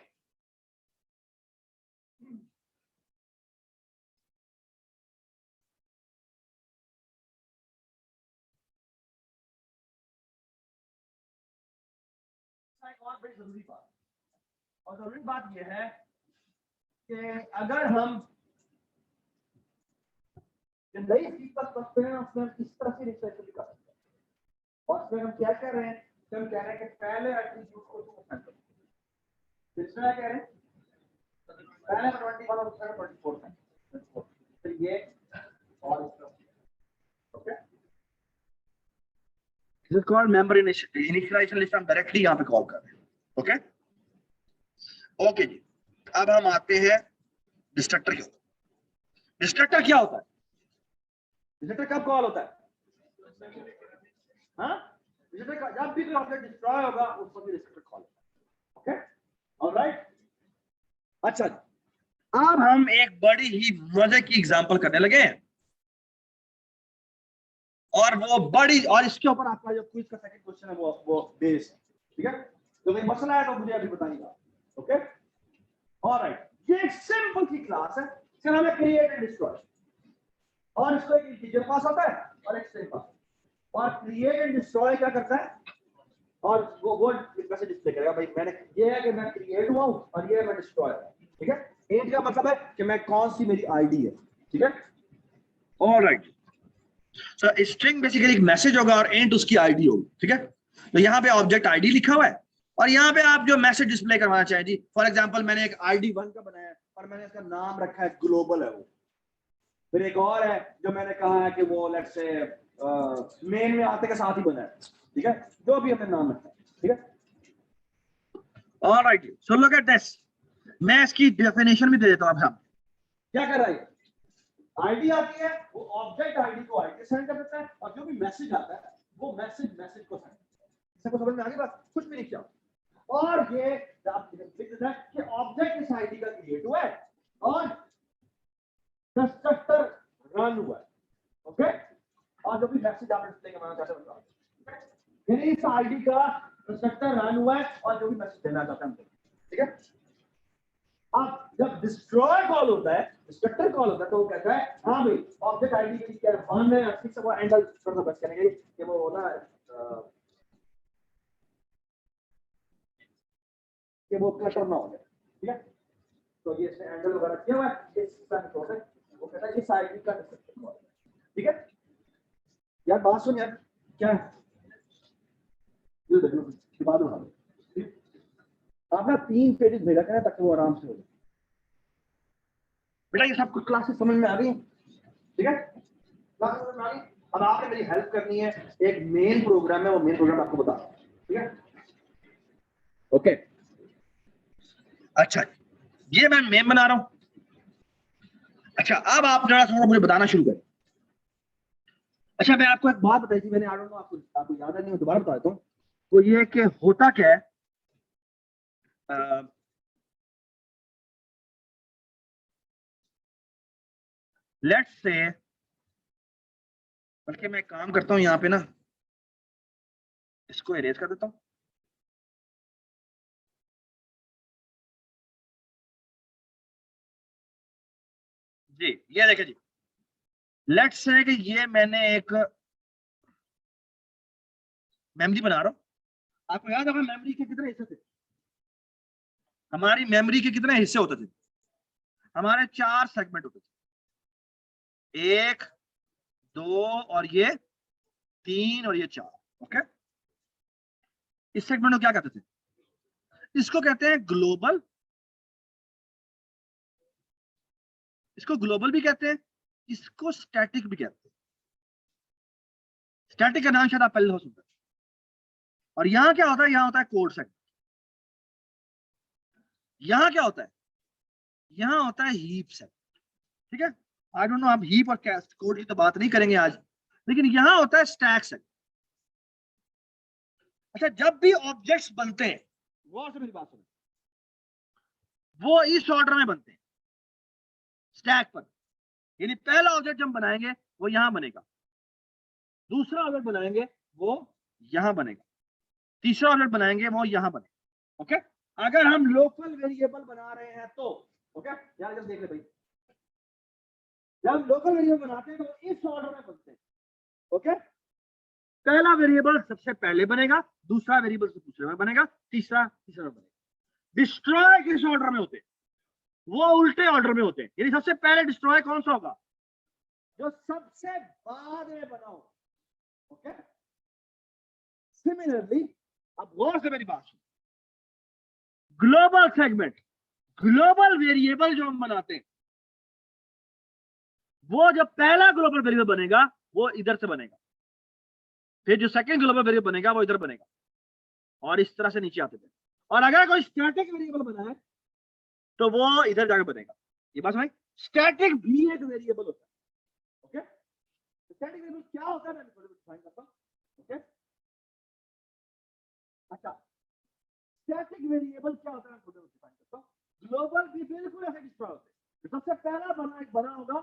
और बड़ी जरूरी बात, और जरूरी बात यह है कि अगर हम नई चीज पर करते हैं उसमें हम इस तरह से रिसर्च भी कर सकते हैं, और उसमें हम क्या कर रहे हैं, हम कह रहे हैं कि पहले एट्रीब्यूट को तुम करो, दूसरा कह रहे हैं पहले 21 और दूसरा 24 है, तो ये और okay, this is called member initialisation list, हम डायरेक्टली यहां पे कॉल कर रहे हैं। ओके ओके जी, अब हम आते हैं डिस्ट्रक्टर के ऊपर। डिस्ट्रक्टर क्या होता है? डिस्ट्रक्टर कब कॉल होता है? हाँ, डिस्ट्रक्टर जब भी कोई ऑब्जेक्ट डिस्ट्रॉय होगा उस वक्त डिस्ट्रक्टर कॉल होता है। ओके ऑलराइट, अच्छा अब हम एक बड़ी ही मजे की एग्जांपल करने लगे हैं, और वो बड़ी, और इसके ऊपर आपका जो क्विज का सेकंड क्वेश्चन है वो बेस है, ठीक है? तो कोई मसला है तो मुझे अभी बताइएगा। ओके ऑलराइट, ये एक सिंपल सी क्लास है, इसका नाम है क्रिएट एंड डिस्ट्रॉय, और इसको एक इंटीजर पास होता है और एक स्ट्रिंग पास, और क्रिएट एंड डिस्ट्रॉय क्या करता है, और वो कैसे डिस्प्ले करेगा भाई, मैंने ये है कि मैं क्रिएट हुआ हूं और ये मैं डिस्ट्रॉय हूं, ठीक है? इंट का मतलब है कि मैं कौन सी मेरी आईडी है, ठीक है? ऑलराइट, सो स्ट्रिंग बेसिकली एक मैसेज होगा और इंट उसकी आईडी होगी, ठीक है? तो यहाँ पे ऑब्जेक्ट आईडी लिखा हुआ है और यहाँ पे आप जो मैसेज डिस्प्ले करवाना चाहें जी, फॉर एग्जांपल मैंने एक आईडी 1 का बनाया है और मैंने इसका नाम रखा है ग्लोबल है वो, फिर एक और है जो मैंने कहा है कि वो लेट्स से मेन में आते के साथ ही बना है, ठीक है? जो भी हमने नाम रखा है, ठीक है? Alright, so look at this, मैं इसकी डेफिनेशन भी दे देता हूं। अब हम क्या कर रहे हैं, आईडी आती है, वो ऑब्जेक्ट आईडी को आईडी सेंड कर देता है और जो भी मैसेज आता है वो मैसेज को सेंड, इसको समझ में आ गई बात? कुछ भी नहीं किया, और ये आप लिख देता है कि ऑब्जेक्ट इस आईडी का क्रिएट हुआ है और कंस्ट्रक्टर रन हुआ है, ओके? और जो भी मैसेज आप डिस्प्ले करना चाहते हैं बताओ, यानी इस आईडी का कंस्ट्रक्टर रन हुआ है और जो भी मैसेज देना चाहते हैं, ठीक है? अब जब डिस्ट्रॉय कॉल होता है, डिस्ट्रक्टर कॉल होता है, तो वो कहता है हां भाई ऑब्जेक्ट आईडी के क्या वन है, ठीक से वो एंगल थोड़ा सा बस करेंगे कि वो ना कि वो क्लटर ना हो जाए, ठीक है? तो ये इसने एंगल वगैरह किया हुआ है, इस तरह से वो कहता है कि साइड का डिस्ट्रक्टर कॉल, ठीक है? यार बात सुन यार, क्या है ये देखो दिमाग लगा लो, आप ना 3 पेजेस भेजा करें ताकि वो आराम से हो जाए। बेटा ये सब कुछ क्लासेस समझ में आ गई, ठीक है? क्लास समझ में आ गई। अब आपने मेरी हेल्प करनी है, एक मेन प्रोग्राम है, वो मेन प्रोग्राम आपको बता, ठीक है? ओके अच्छा, ये मैं मेम बना रहा हूं। अच्छा, अब आप जरा थोड़ा मुझे बताना शुरू करें। अच्छा, मैं आपको एक बात बताई थी मैंने, आई डोंट नो आपको याद है नहीं, दोबारा बता देता हूँ। तो ये कि होता क्या है, लेट्स से, बल्कि मैं काम करता हूं यहाँ पे ना, इसको इरेज कर देता हूं। जी, ये देखिए जी, लेट्स से कि ये मैंने एक मेमोरी बना रहा हूं। आपको याद होगा मेमोरी के कितने हिस्से थे? हमारी मेमोरी के कितने हिस्से होते थे? हमारे 4 सेगमेंट होते थे, 1, 2 और ये 3 और ये 4। ओके, इस सेगमेंट को क्या कहते थे? इसको कहते हैं ग्लोबल। इसको ग्लोबल भी कहते हैं, इसको स्टैटिक भी कहते हैं। स्टैटिक का नाम शायद आप पहले हो सुनते हैं। और यहां क्या होता है? यहां होता है कोड सेगमेंट। यहां क्या होता है? यहां होता है हीप सेगमेंट। ठीक है, आई डोंट नो, आप हीप और कोड की तो बात नहीं करेंगे आज, लेकिन यहां होता है स्टैक सेगमेंट। अच्छा, जब भी ऑब्जेक्ट्स बनते हैं, गौर से मेरी बात सुनो, वो इस ऑर्डर में बनते हैं स्टैक पर। यानी पहला ऑब्जेक्ट हम बनाएंगे वो यहां बनेगा, दूसरा ऑब्जेक्ट बनाएंगे वो यहां बनेगा, तीसरा ऑब्जेक्ट बनाएंगे वो यहां बनेगा। ओके, अगर हम लोकल वेरिएबल बना रहे हैं तो, ओके यार जब देख ले भाई, जब लोकल वेरिएबल बनाते हैं तो इस ऑर्डर में बनते हैं। ओके, पहला वेरिएबल सबसे पहले बनेगा, दूसरा वेरिएबल से दूसरे में बनेगा, तीसरा तीसरा में बनेगा। डिस्ट्रॉय किस ऑर्डर में होते हैं? वो उल्टे ऑर्डर में होते हैं। यानी सबसे पहले डिस्ट्रॉय कौन सा होगा? जो सबसे बाद में बना हो। ओके, सिमिलरली, अब गौर से मेरी बात सुनो, ग्लोबल सेगमेंट, ग्लोबल वेरिएबल जो हम बनाते हैं, वो जब पहला ग्लोबल वेरिएबल बनेगा वो इधर से बनेगा, फिर जो सेकंड ग्लोबल वेरिएबल बनेगा वो इधर बनेगा, और इस तरह से नीचे आते थे। और अगर कोई स्टैटिक वेरिएबल बना है तो वो इधर जाकर बनेगा। ये बात समझ? स्टैटिक भी एक वेरिएबल होता है। ओके, स्टैटिक वेरिएबल क्या होता है मैं थोड़ा डिफाइन करता हूं। ओके, अच्छा, स्टैटिक वेरिएबल क्या होता है थोड़ा डिफाइन करता हूं। ग्लोबल भी बिल्कुल ऐसे डिस्ट्रॉय होते हैं। सबसे पहला बना होगा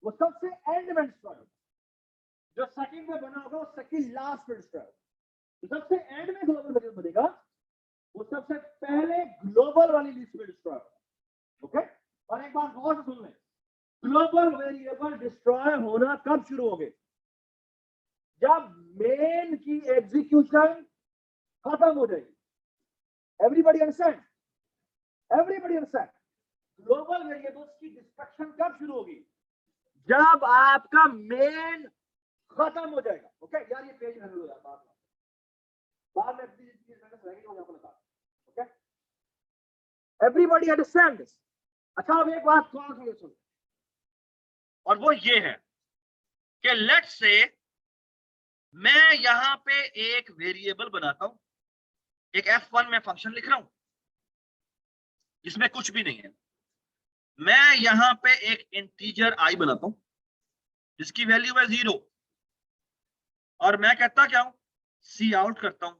वो सबसे एंड में डिस्ट्रॉय होगा, जो सेकंड में बना होगा वो सेकंड लास्ट में डिस्ट्रॉय होगा। सबसे एंड में ग्लोबल वेरिएबल बनेगा वो सबसे पहले ग्लोबल वाली लिस्ट में डिस्ट्रॉय होगा। ओके, और एक बात गौर से सुन लें, ग्लोबल वेरिएबल डिस्ट्रॉय होना कब शुरू होंगे? जब मेन की एग्जीक्यूशन खत्म हो जाएगी। Everybody understand? Everybody understand? Global variables की डिस्ट्रक्शन कब शुरू होगी? जब आपका मेन खत्म हो जाएगा। ओके यार, ये पेज हैंडल हो जाता है बाद में ओके, एवरीबॉडी अंडरस्टैंड दिस? अच्छा, अब एक बात कौन सी सुन, और वो ये है कि लेट्स से मैं यहां पे एक वेरिएबल बनाता हूं, एक F1 में फंक्शन लिख रहा हूं जिसमें कुछ भी नहीं है। मैं यहां पे एक इंटीजर i बनाता हूं जिसकी वैल्यू है 0, और मैं कहता क्या हूं, सी आउट करता हूं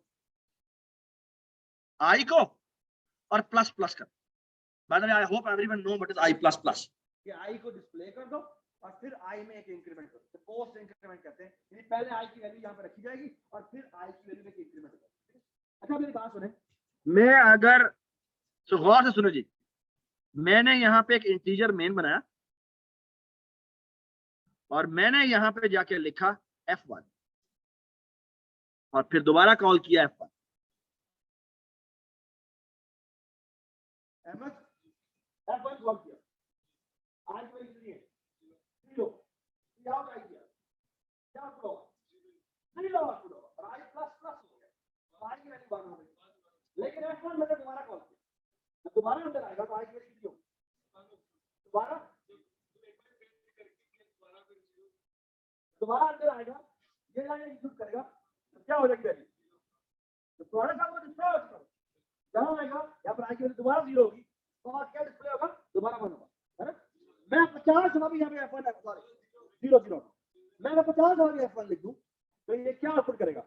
i को और प्लस प्लस कर। बाद में I hope everyone know what is i plus plus. ये i को डिस्प्ले कर दो और फिर i में एक इंक्रीमेंट करो, तो पोस्ट इंक्रीमेंट कहते हैं। यानी पहले i की वैल्यू यहां पे रखी जाएगी और फिर i की वैल्यू में एक इंक्रीमेंट होगा। अच्छा, मेरी बात सुने, मैं अगर तो गौर से सुनो जी, मैंने यहां पे एक इंटीजर मेन बनाया और मैंने यहां पे जाके लिखा F1 और फिर दोबारा कॉल किया F1। F1 कॉल किया, आज मेरी इसलिए 0 क्या किया, क्या होगा 0 और i प्लस प्लस हो गया, तो i की वैल्यू बढ़ गई। लेकिन F1 मैंने दोबारा कॉल किया, तो दोबारा अंदर आएगा तो i की वैल्यू कितनी होगी? दोबारा अंदर आएगा, ये लाइन एग्जीक्यूट करेगा, तो क्या हो जाएगी वैल्यू? तो प्रोडक्ट आपको डिस्ट्रॉय होगा, यहां आएगा, यहां पर i की वैल्यू दोबारा 0 होगी, और क्या डिस्प्ले होगा, दोबारा 1 होगा, है ना। मैं 50 अभी यहाँ पे F1 है, सॉरी 0 0, मैं 50 अभी F1 लिख दूं तो ये क्या आउटपुट करेगा,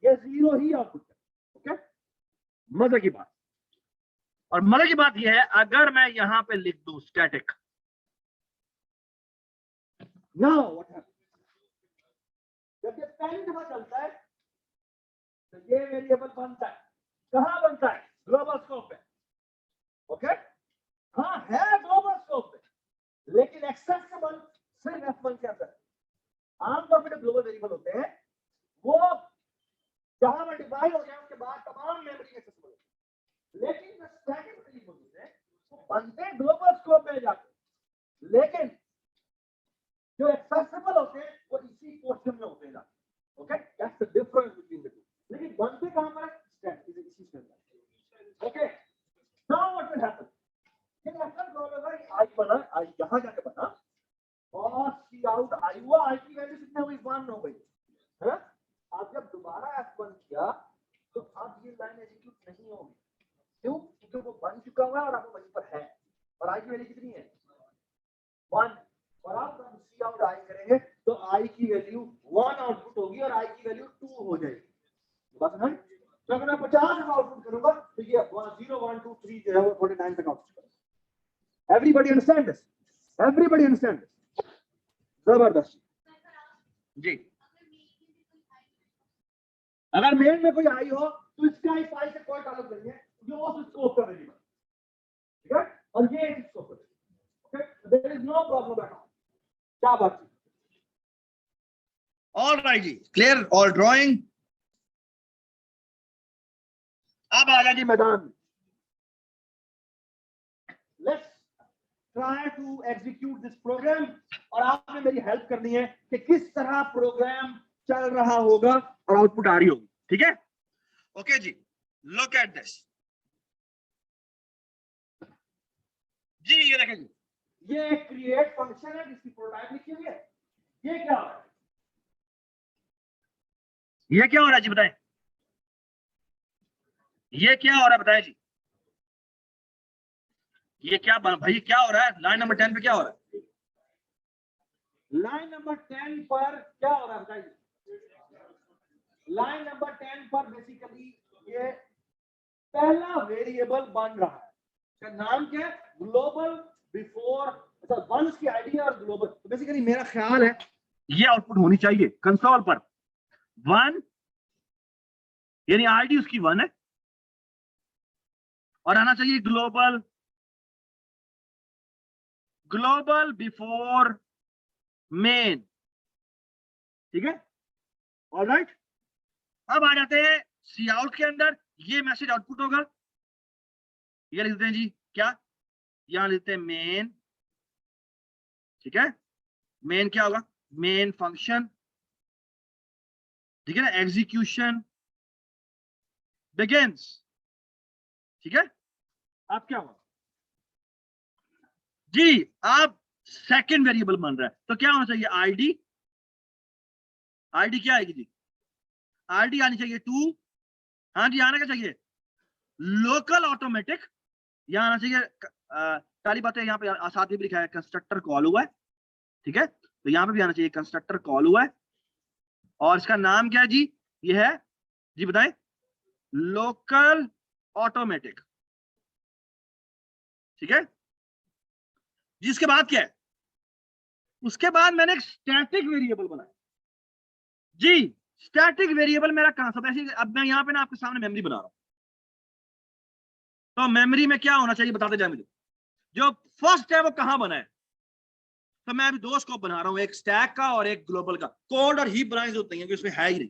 ये 0 ही आउटपुट करेगा। ओके, मजे की बात। और मजे की बात ये है, अगर मैं यहां पे लिख दूं स्टैटिक, नाउ व्हाट हैपेंस, जब ये पहली दफा चलता है तो ये वेरिएबल बनता है, कहां बनता है, ग्लोबल स्कोप पे। ओके, हाँ है ग्लोबल स्कोप पे, लेकिन एक्सेसिबल सिर्फ F1 के अंदर। आमतौर पर जो ग्लोबल वेरिएबल होते हैं वो जहां पर डिवाइड हो गया उसके बाद तमाम मेमोरी एक्सेसिबल है, लेकिन जो स्टैटिक वेरिएबल है वो बनते हैं ग्लोबल स्कोप में जाके, लेकिन जो एक्सेसिबल होते हैं वो इसी पोर्शन में होते हैं। Okay, that's the difference between the two, लेकिन बनते कहां पर है, स्टैटिक इसी के अंदर। Okay, now what will happen, ये F1 ग्लोबल आई बना, आई यहां जाके बना और सी आउट आई हुआ, आई की वैल्यू कितनी हो गई, 1 हो गई, है ना। अब जब दोबारा F1 किया तो अब ये लाइन एग्जीक्यूट नहीं होगी, क्यों, क्योंकि वो बन चुका हुआ है और अब वहीं पर है, और आई की वैल्यू कितनी है, 1, और आप जब सी आउट आई करेंगे तो आई की वैल्यू 1 आउटपुट होगी और आई की वैल्यू 2 हो जाएगी, बस है। तो अगर मैं 50 आउटपुट करूंगा तो ये 0 1 2 3 जो है वो 49 तक आउटपुट करेगा। Everybody understand this, everybody understand this, जबरदस्त जी। अगर मेन में कोई आई हो तो इसका इस आई से कोई ताल्लुक नहीं है, ये उस स्कोप का वेरिएबल, ठीक है, और ये इस स्कोप का, okay, there is no problem at all. क्या बात है, ऑल राइट जी, क्लियर ऑल ड्राइंग। अब आ गया जी मैदान में, let's try to execute this program, और आपने मेरी हेल्प करनी है कि किस तरह प्रोग्राम चल रहा होगा और आउटपुट आ रही होगी, ठीक है। ओके जी, लुक एट दिस जी, ये देखें जी, ये क्रिएट फंक्शन है जिसकी प्रोटोटाइप लिखी हुई है, ये क्या हो रहा है, ये क्या हो रहा है जी बताएं, ये क्या हो रहा है बताएं जी, ये क्या भाई क्या हो रहा है, लाइन नंबर 10 पे क्या हो रहा है, लाइन नंबर 10 पर क्या हो रहा है बताइए। लाइन नंबर 10 पर बेसिकली ये पहला वेरिएबल बन रहा है, इसका नाम क्या है, ग्लोबल बिफोर, अच्छा वंस की आईडी और ग्लोबल, तो बेसिकली मेरा ख्याल है ये आउटपुट होनी चाहिए कंसोल पर 1, यानी आईडी उसकी 1 है, और आना चाहिए ग्लोबल, ग्लोबल बिफोर मेन, ठीक है। ऑलराइट। अब आ जाते हैं सी आउट के अंदर, ये मैसेज आउटपुट होगा, ये लिखते हैं जी क्या, यहां लिखते हैं मेन, ठीक है, मेन क्या होगा, मेन फंक्शन, ठीक है ना, एग्जीक्यूशन बिगिंस, ठीक है। अब क्या हुआ जी, अब सेकंड वेरिएबल बन रहा है, तो क्या होना चाहिए, आईडी, आईडी क्या आएगी जी, आईडी आनी चाहिए 2, हाँ जी आना क्या चाहिए, लोकल ऑटोमेटिक, यहां आना चाहिए, सारी बातें यहाँ पे साथ में भी लिखा है, कंस्ट्रक्टर कॉल हुआ है, ठीक है, तो यहाँ पे भी आना चाहिए कंस्ट्रक्टर कॉल हुआ है, और इसका नाम क्या है जी, ये है जी बताएं, लोकल ऑटोमेटिक, ठीक है। जिसके बाद क्या है, उसके बाद मैंने एक स्टैटिक वेरिएबल बनाया जी, स्टैटिक वेरिएबल मेरा कहां से, ऐसे अब मैं यहाँ पे ना आपके सामने मेमोरी बना रहा हूं, तो मेमोरी में क्या होना चाहिए बताते जाए मुझे, जो फर्स्ट है वो कहां बना है, तो मैं अभी 2 स्कोप बना रहा हूं, एक स्टैक का और एक ग्लोबल का, कोल्ड और हीप बनाने की जरूरत नहीं है, उसमें है ही नहीं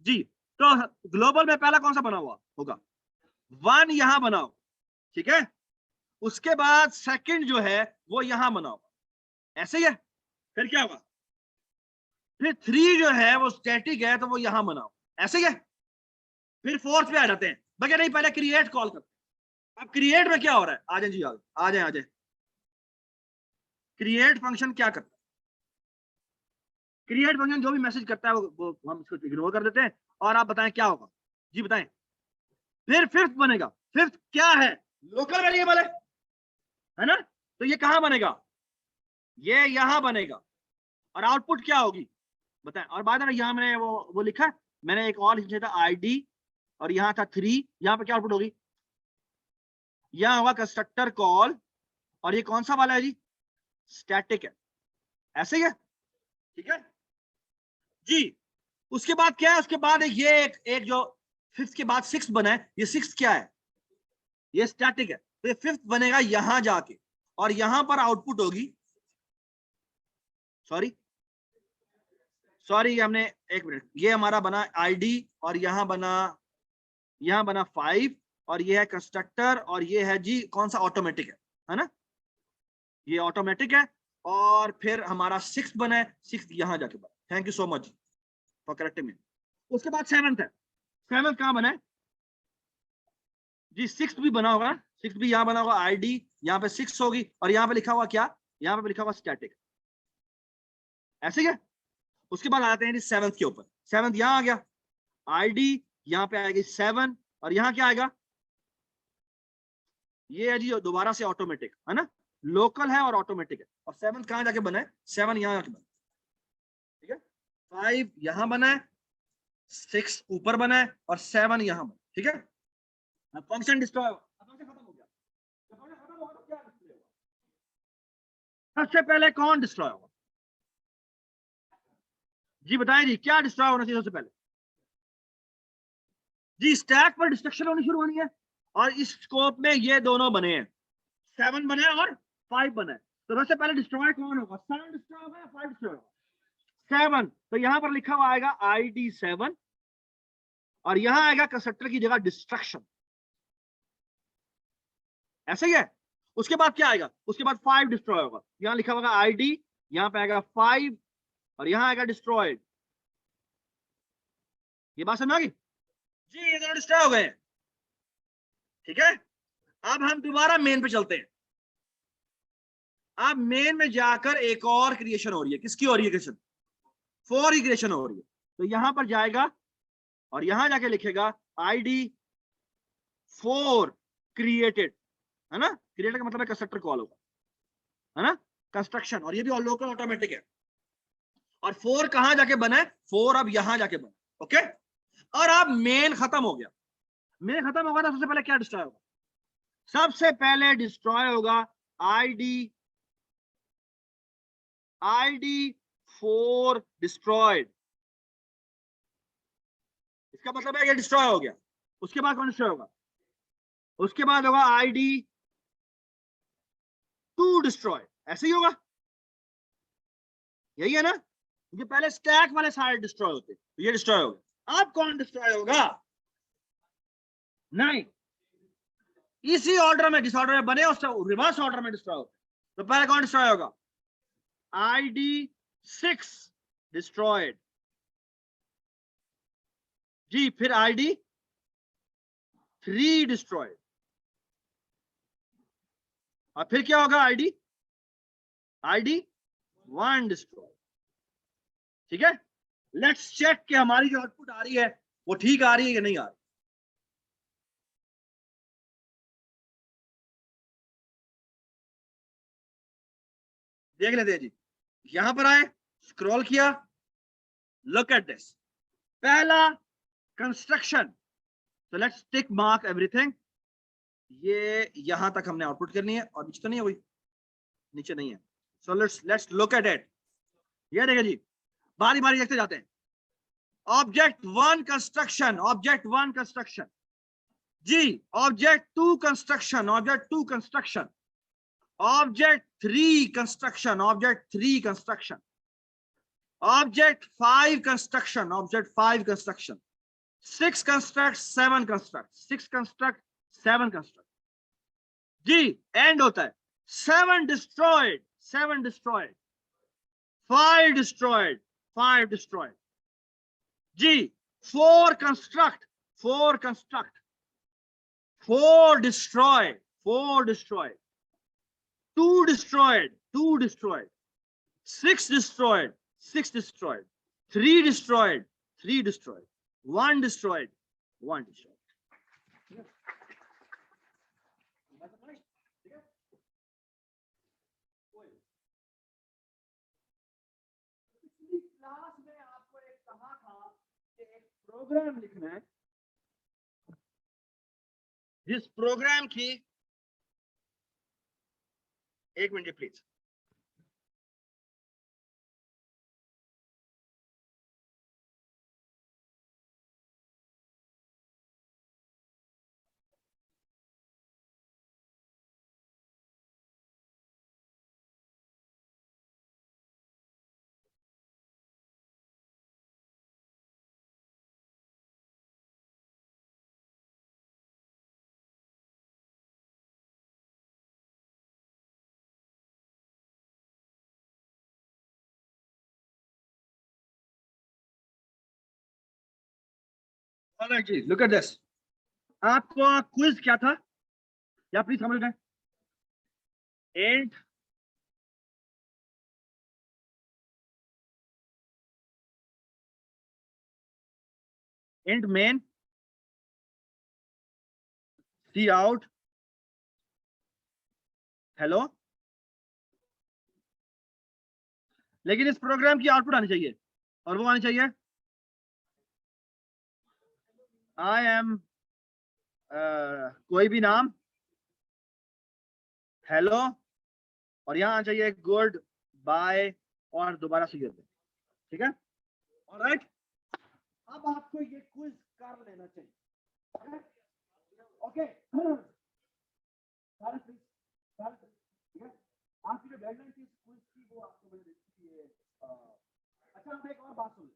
जी। तो ग्लोबल में पहला कौन सा बना हुआ होगा, 1 यहां बनाओ, ठीक है, उसके बाद सेकंड जो है वो यहां बनाओ, ऐसे ही है, फिर क्या होगा, फिर 3 जो है वो स्टैटिक है तो वो यहां बनाओ, ऐसे ही है, फिर 4th पे आ जाते हैं, बगैर नहीं पहले क्रिएट कॉल करते हैं। अब क्रिएट में क्या हो रहा है, आ जाए जी, आ जाए, क्रिएट फंक्शन क्या करता है, क्रिएट फंक्शन जो भी मैसेज करता है वो हम इसको इग्नोर कर देते हैं, और आप बताएं क्या होगा जी बताएं, फिर 5th बनेगा, 5th क्या है, लोकल वेरिएबल है, है ना? तो ये कहां बनेगा? ये यहां बनेगा। और आउटपुट क्या होगी बताएं? और बाद में यहां मैंने वो लिखा है, मैंने एक और लिखा था ID और यहाँ था 3, यहाँ पे क्या आउटपुट होगी? यहाँ होगा कंस्ट्रक्टर कॉल, और ये कौन सा वाला है जी? स्टैटिक है। ऐसे ही है, ठीक है जी। उसके बाद क्या है? उसके बाद ये एक जो फिफ्थ के बाद सिक्स बना है, ये सिक्स क्या है? ये स्टैटिक है। तो ये फिफ्थ बनेगा यहां जाके, और यहां पर आउटपुट होगी, सॉरी हमने, एक मिनट, ये हमारा बना ID और यहां बना 5, और ये है कंस्ट्रक्टर, और ये है जी कौन सा? ऑटोमेटिक है ना? ये ऑटोमेटिक है। और फिर हमारा 6 बना है, 6 यहां जाके बना। Thank you so much for correcting me. उसके बाद 7th है। 7th कहां बना है जी? 6 भी बना होगा, 6 भी यहां बना होगा। ID यहाँ पे 6 होगी, और यहाँ पे लिखा हुआ क्या? यहाँ पे लिखा हुआ स्टैटिक। ऐसे है। उसके बाद आते हैं 7th के ऊपर। 7th यहां आ गया, ID यहाँ पे आएगी 7, और यहाँ क्या आएगा? ये है जी दोबारा से ऑटोमेटिक, है ना? लोकल है और ऑटोमेटिक है। और 7 कहां जाके बना है? 7 यहां जाके बना, ठीक है। 5 यहां बना है, 6 ऊपर बना है, और 7 यहां बना, ठीक है। अब फंक्शन डिस्ट्रॉय खत्म हो गया। जब फंक्शन खत्म होगा तो क्या डिस्प्ले होगा? सबसे पहले कौन डिस्ट्रॉय होगा जी? बताएं जी, क्या डिस्ट्रॉय होना चाहिए सबसे पहले? जी स्टैक पर डिस्ट्रक्शन होनी शुरू होनी है, और इस स्कोप में ये दोनों बने हैं, 7 बने और 5 बने। तो सबसे पहले डिस्ट्रॉय कौन होगा? 7 डिस्ट्रॉय होगा या 5 डिस्ट्रॉय होगा? 7। तो यहां पर लिखा हुआ आएगा ID 7, और यहां आएगा कंस्ट्रक्टर की जगह डिस्ट्रक्शन। ऐसा ही है। उसके बाद क्या आएगा? उसके बाद 5 डिस्ट्रॉय होगा, यहां लिखा होगा ID, यहां पे आएगा 5, और यहां आएगा डिस्ट्रॉयड। ये बात समझ आ गई जी? ये दोनों डिस्ट्रॉय हो गए, ठीक है। अब हम दोबारा मेन पे चलते हैं। अब मेन में जाकर एक और क्रिएशन हो रही है। किसकी हो रही है क्रिएशन? 4 की क्रिएशन हो रही है। तो यहां पर जाएगा और यहां जाके लिखेगा ID 4 क्रिएटेड, है ना? क्रिएटेड का मतलब है कंस्ट्रक्टर कॉल होगा, है ना? कंस्ट्रक्शन, और ये भी लोकल ऑटोमेटिक है। और 4 कहां जाके बना है? 4 अब यहां जाके बना, ओके। और अब मेन खत्म हो गया। मेन खत्म होगा तो सबसे पहले क्या डिस्ट्रॉय होगा? सबसे पहले डिस्ट्रॉय होगा ID 4 डिस्ट्रॉयड। इसका मतलब है ये डिस्ट्रॉय हो गया। उसके बाद कौन डिस्ट्रॉय होगा? उसके बाद होगा ID 2 डिस्ट्रॉय। ऐसे ही होगा, यही है ना? ये पहले स्टैक वाले सारे डिस्ट्रॉय होते, तो ये डिस्ट्रॉय हो गया। अब कौन डिस्ट्रॉय होगा? नहीं, इसी ऑर्डर में, जिस ऑर्डर में बने उससे रिवर्स ऑर्डर में डिस्ट्रॉय होते। तो पहले कौन डिस्ट्रॉय होगा? ID 6 डिस्ट्रॉयड जी। फिर ID 3 डिस्ट्रॉयड, और फिर क्या होगा? ID 1 डिस्ट्रॉयड, ठीक है। लेट्स चेक कि हमारी जो आउटपुट आ रही है वो ठीक आ रही है कि नहीं आ रही। देख लेते हैं जी। यहां पर आए, स्क्रॉल किया, लुक एट दिस। पहला कंस्ट्रक्शन, तो लेट्स टिक मार्क एवरीथिंग। ये यहां तक हमने आउटपुट करनी है, और नीचे तो नहीं है, कोई नीचे नहीं है। So let's look at it. ये देखिए जी, बारी बारी देखते जाते हैं। ऑब्जेक्ट 1 कंस्ट्रक्शन, ऑब्जेक्ट 1 कंस्ट्रक्शन जी। Object 2 construction, object 2 construction. Object 3 construction, object 3 construction. Object 5 construction, object 5 construction. 6 construct, 7 construct, 6 construct, 7 construct जी। एंड होता है 7 डिस्ट्रॉयड, 7 डिस्ट्रॉयड, 5 डिस्ट्रॉयड, 5 डिस्ट्रॉयड जी। 4 construct, 4 construct, 4 destroyed, 4 destroyed, 2 destroyed, 2 destroyed, 6 destroyed, 6 destroyed, 3 destroyed, 3 destroyed, 1 destroyed, 1 destroyed. Program लिखना है, जिस program की, एक minute please, alright जी, लुक एट दिस। आपका क्विज क्या था, या प्लीज समझ गए? And main cout hello, लेकिन इस प्रोग्राम की आउटपुट आनी चाहिए, और वो आनी चाहिए आई एम कोई भी नाम, हेलो, और यहां आना चाहिए गुड बाय, और दोबारा सी देते, ठीक है? ऑलराइट, अब आपको ये क्विज कर लेना चाहिए। ओके, ठीक है। आपकी जो डेडलाइन थी क्विज की वो आपको मैंने देखी थी। अच्छा, हम एक और बात सुन लें।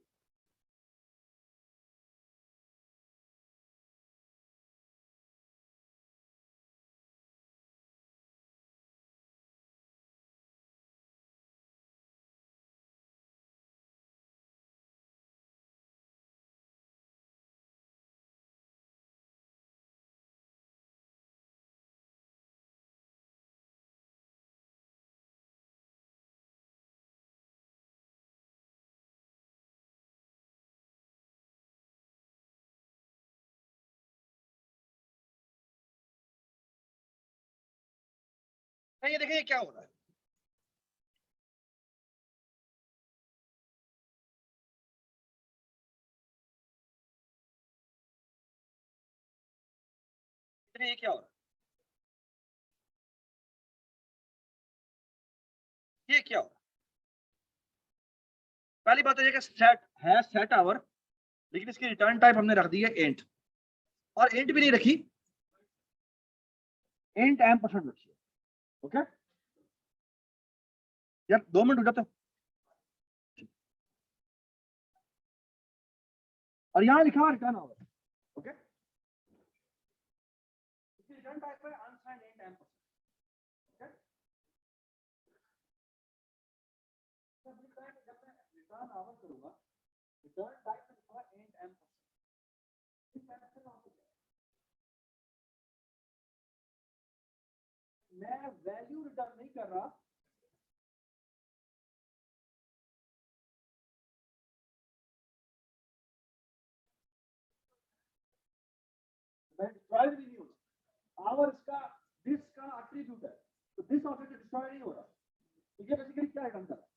ये देखिए क्या हो रहा है, ये क्या हो रहा है, ये क्या हो रहा है? पहली बात तो ये कि सेट है सेट आवर, लेकिन इसकी रिटर्न टाइप हमने रख दी है एंट, और एंट भी नहीं रखी, एंट %, रखी है। ओके यार, 2 मिनट हो जाते हैं। और यहां लिखा return hour, okay, return type है अनसाइंड एंड एम। ओके, जब मैं रिटर्न आवर करूंगा, रिटर्न टाइप में लिखा एंड एम। इस टाइप से मैं वैल्यू रिटर्न नहीं कर रहा, मैं डिस्ट्रॉय भी नहीं होगा। आवर इसका दिस का एट्रीब्यूट है, तो दिस ऑब्जेक्ट डिस्ट्रॉय नहीं हो रहा। तो ये बेसिकली क्या रिटर्न कर रहा है?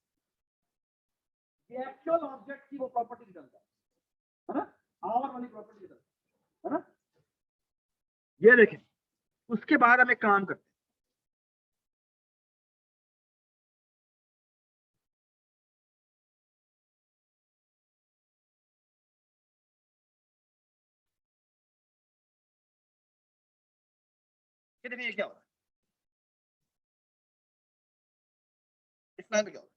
ये एक्चुअल ऑब्जेक्ट की वो प्रॉपर्टी रिटर्न कर रहा है ना, आवर वाली प्रॉपर्टी रिटर्न, है ना? ये देखें, उसके बाद हम एक काम करते हैं, ये देखिए ये क्या हो रहा है, इस लाइन में क्या हो रहा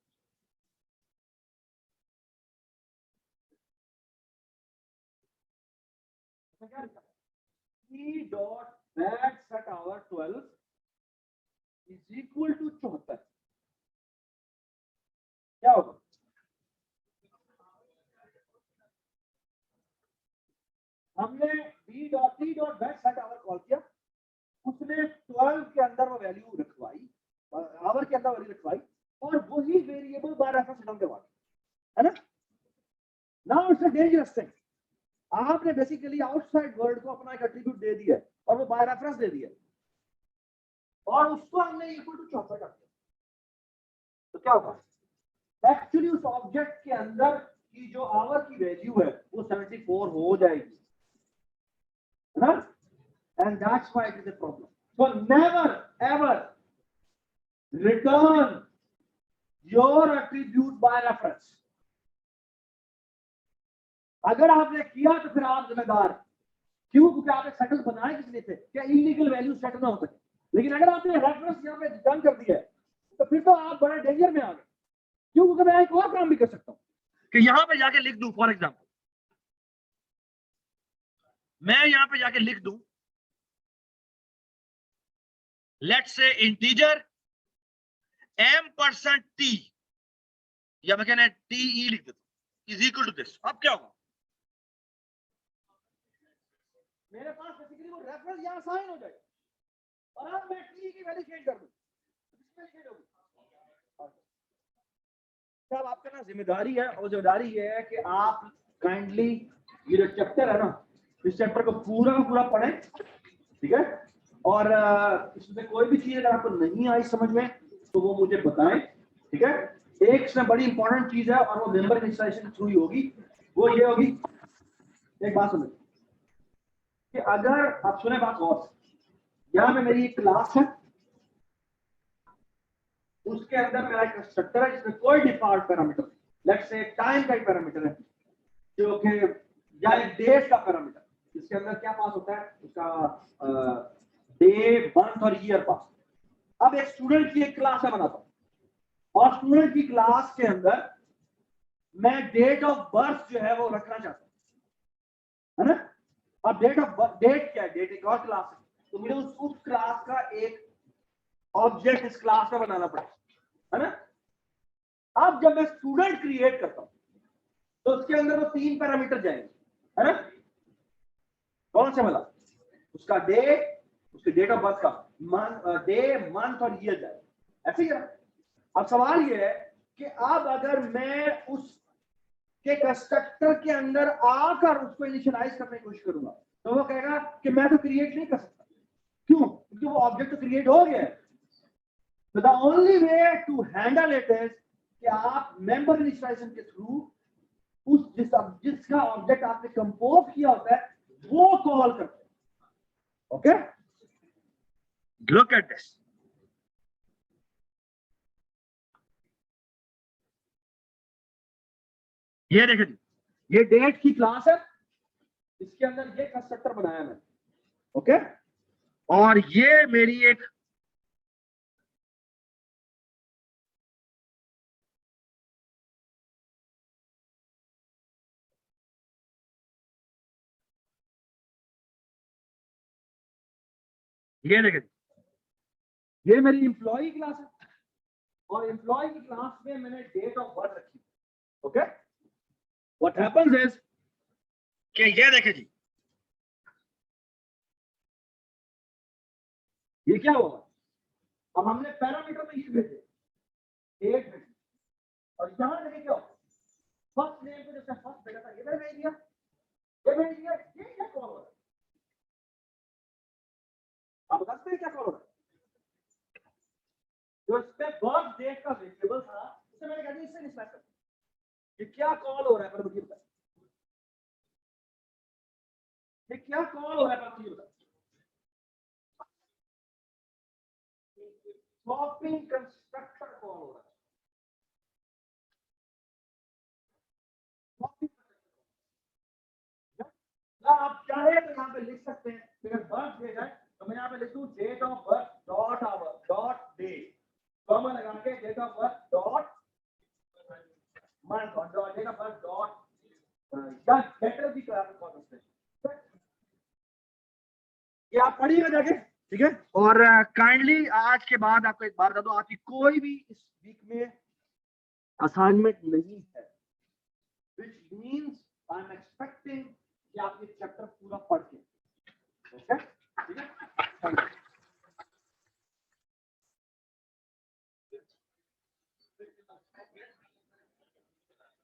E dot bad set hour 12 is equal to 74। क्या होगा? हमने B dot T dot bad set hour call किया, उसने 12 के अंदर वो वैल्यू रखवाई, आवर के अंदर वैल्यू रखवाई, और वही वेरिएबल बाय रेफरेंस रिटर्न करवा दिया, है ना? Now it's a dangerous thing. आपने बेसिकली आउटसाइड वर्ल्ड को अपना एक एट्रीब्यूट दे दिया है, और वो बाय रेफरेंस दे दिया, और उसको हमने इक्वल टू 74 कर दिया। तो क्या होगा? एक्चुअली उस ऑब्जेक्ट के अंदर की जो आवर की वैल्यू है वो 74 हो जाएगी, है ना? And that's why it is a problem. So never ever return your attribute by reference. अगर आपने किया तो फिर आप जिम्मेदार। क्यों? क्योंकि आपने सेटल बनाए किस लिए थे? क्या इलीगल वैल्यू सेट ना हो सके। लेकिन अगर आपने रेफरेंस यहाँ पे डन कर दिया है तो फिर तो आप बड़े डेंजर में आ गए। क्यों? क्योंकि मैं एक और काम भी कर सकता हूँ कि यहां पे जाके लिख दूं, फॉर एग्जाम्पल मैं यहां पे जाके लिख दूं, लेट्स से इंटीजर m%t, या मैं कहना टी लिख देता हूं इज इक्वल टू दिस। अब क्या होगा? मेरे पास बेसिकली वो रेफरेंस यहाँ साइन हो जाएगा और अब मैं टी की वैल्यू चेंज कर दूं, किसमें चेंज होगी? सब आपका ना जिम्मेदारी है, और जिम्मेदारी ये है कि आप काइंडली ये जो चैप्टर है ना, इस चैप्टर को पूरा का पूरा पढ़ें, ठीक है? और इसमें कोई भी चीज अगर आपको नहीं आई समझ में तो वो मुझे बताएं, ठीक है? एक इसमें बड़ी इंपॉर्टेंट चीज है और वो मेंबर इंस्टॉलेशन के थ्रू ही होगी, वो ये होगी, एक बात सुनो कि अगर आप सुने बात और, यहाँ पे मेरी एक क्लास है, उसके अंदर मेरा एक कंस्ट्रक्टर है जिसमें कोई default parameter, let's say time का पैरामीटर है जो कि या एक डेट का पैरामीटर, इसके अंदर क्या पास होता है? उसका डे, मंथ और ईयर पास। अब एक स्टूडेंट की एक क्लास है बनाता हूं और स्टूडेंट की क्लास के अंदर मैं डेट ऑफ बर्थ जो है वो रखना चाहता हूं, है ना? अब डेट क्या है? डेट एक और क्लास है, तो मुझे उस क्लास का एक ऑब्जेक्ट इस क्लास में बनाना पड़ेगा, है ना? अब जब मैं स्टूडेंट क्रिएट करता हूं तो उसके अंदर वो 3 पैरामीटर जाएंगे, है ना? कौन से वाला? उसका डे, उसके डेट ऑफ बर्थ का डे, मंथ और ईयर जाए, ऐसे ही है। अब सवाल ये है कि अब अगर मैं उस के कंस्ट्रक्टर के अंदर आकर उसको इनिशियलाइज करने की कोशिश करूंगा तो वो कहेगा कि मैं तो क्रिएट नहीं कर सकता। क्यों? क्योंकि वो ऑब्जेक्ट तो क्रिएट हो गया है। So the only way to handle it is कि आप मेंबर इनिशियलाइजेशन के थ्रू उस जिसका ऑब्जेक्ट आपने कंपोज किया होता है वो कॉल करते हैं। Okay, look at this. ये देखिए जी, ये डेट की क्लास है, इसके अंदर ये कंस्ट्रक्टर बनाया मैंने, ओके? और ये मेरी एक ये देखिए, ये मेरी एम्प्लॉय क्लास है और एम्प्लॉय की क्लास में मैंने डेट ऑफ बर्थ रखी, ओके? व्हाट हैपेंस इज कि ये देखिए जी, ये क्या हुआ? अब हमने पैरामीटर में ये भेजे, डेट भेजी, और यहां देखिए क्या फर्स्ट नेम को जैसे फर्स्ट भेजा था ये मैंने भेज दिया, ये भेज दिया, ये क्या कॉल हो रहा है? आप बता सकते हैं क्या कॉल हो रहा है? जो इसमें बर्थ डेट का वेरिएबल था उसे मैंने कहा इससे निकाल कर, ये क्या कॉल हो रहा है? पर मुझे बताइए, ये क्या कॉल हो रहा है? पर मुझे बताइए। स्वैपिंग कंस्ट्रक्टर कॉल हो रहा है। आप चाहे तो यहाँ पे लिख सकते हैं, अगर बर्थ डेट है तो मैं यहाँ पे लिख दूं date of birth dot hour dot day, comma लगा के date of birth dot month और dot date of birth dot या गेटर भी करा सकते हैं। ये आप पढ़िएगा जाके, ठीक है? और काइंडली आज के बाद आपको एक बार बता दो, आपकी कोई भी इस वीक में असाइनमेंट नहीं है, which means I'm expecting कि आपकी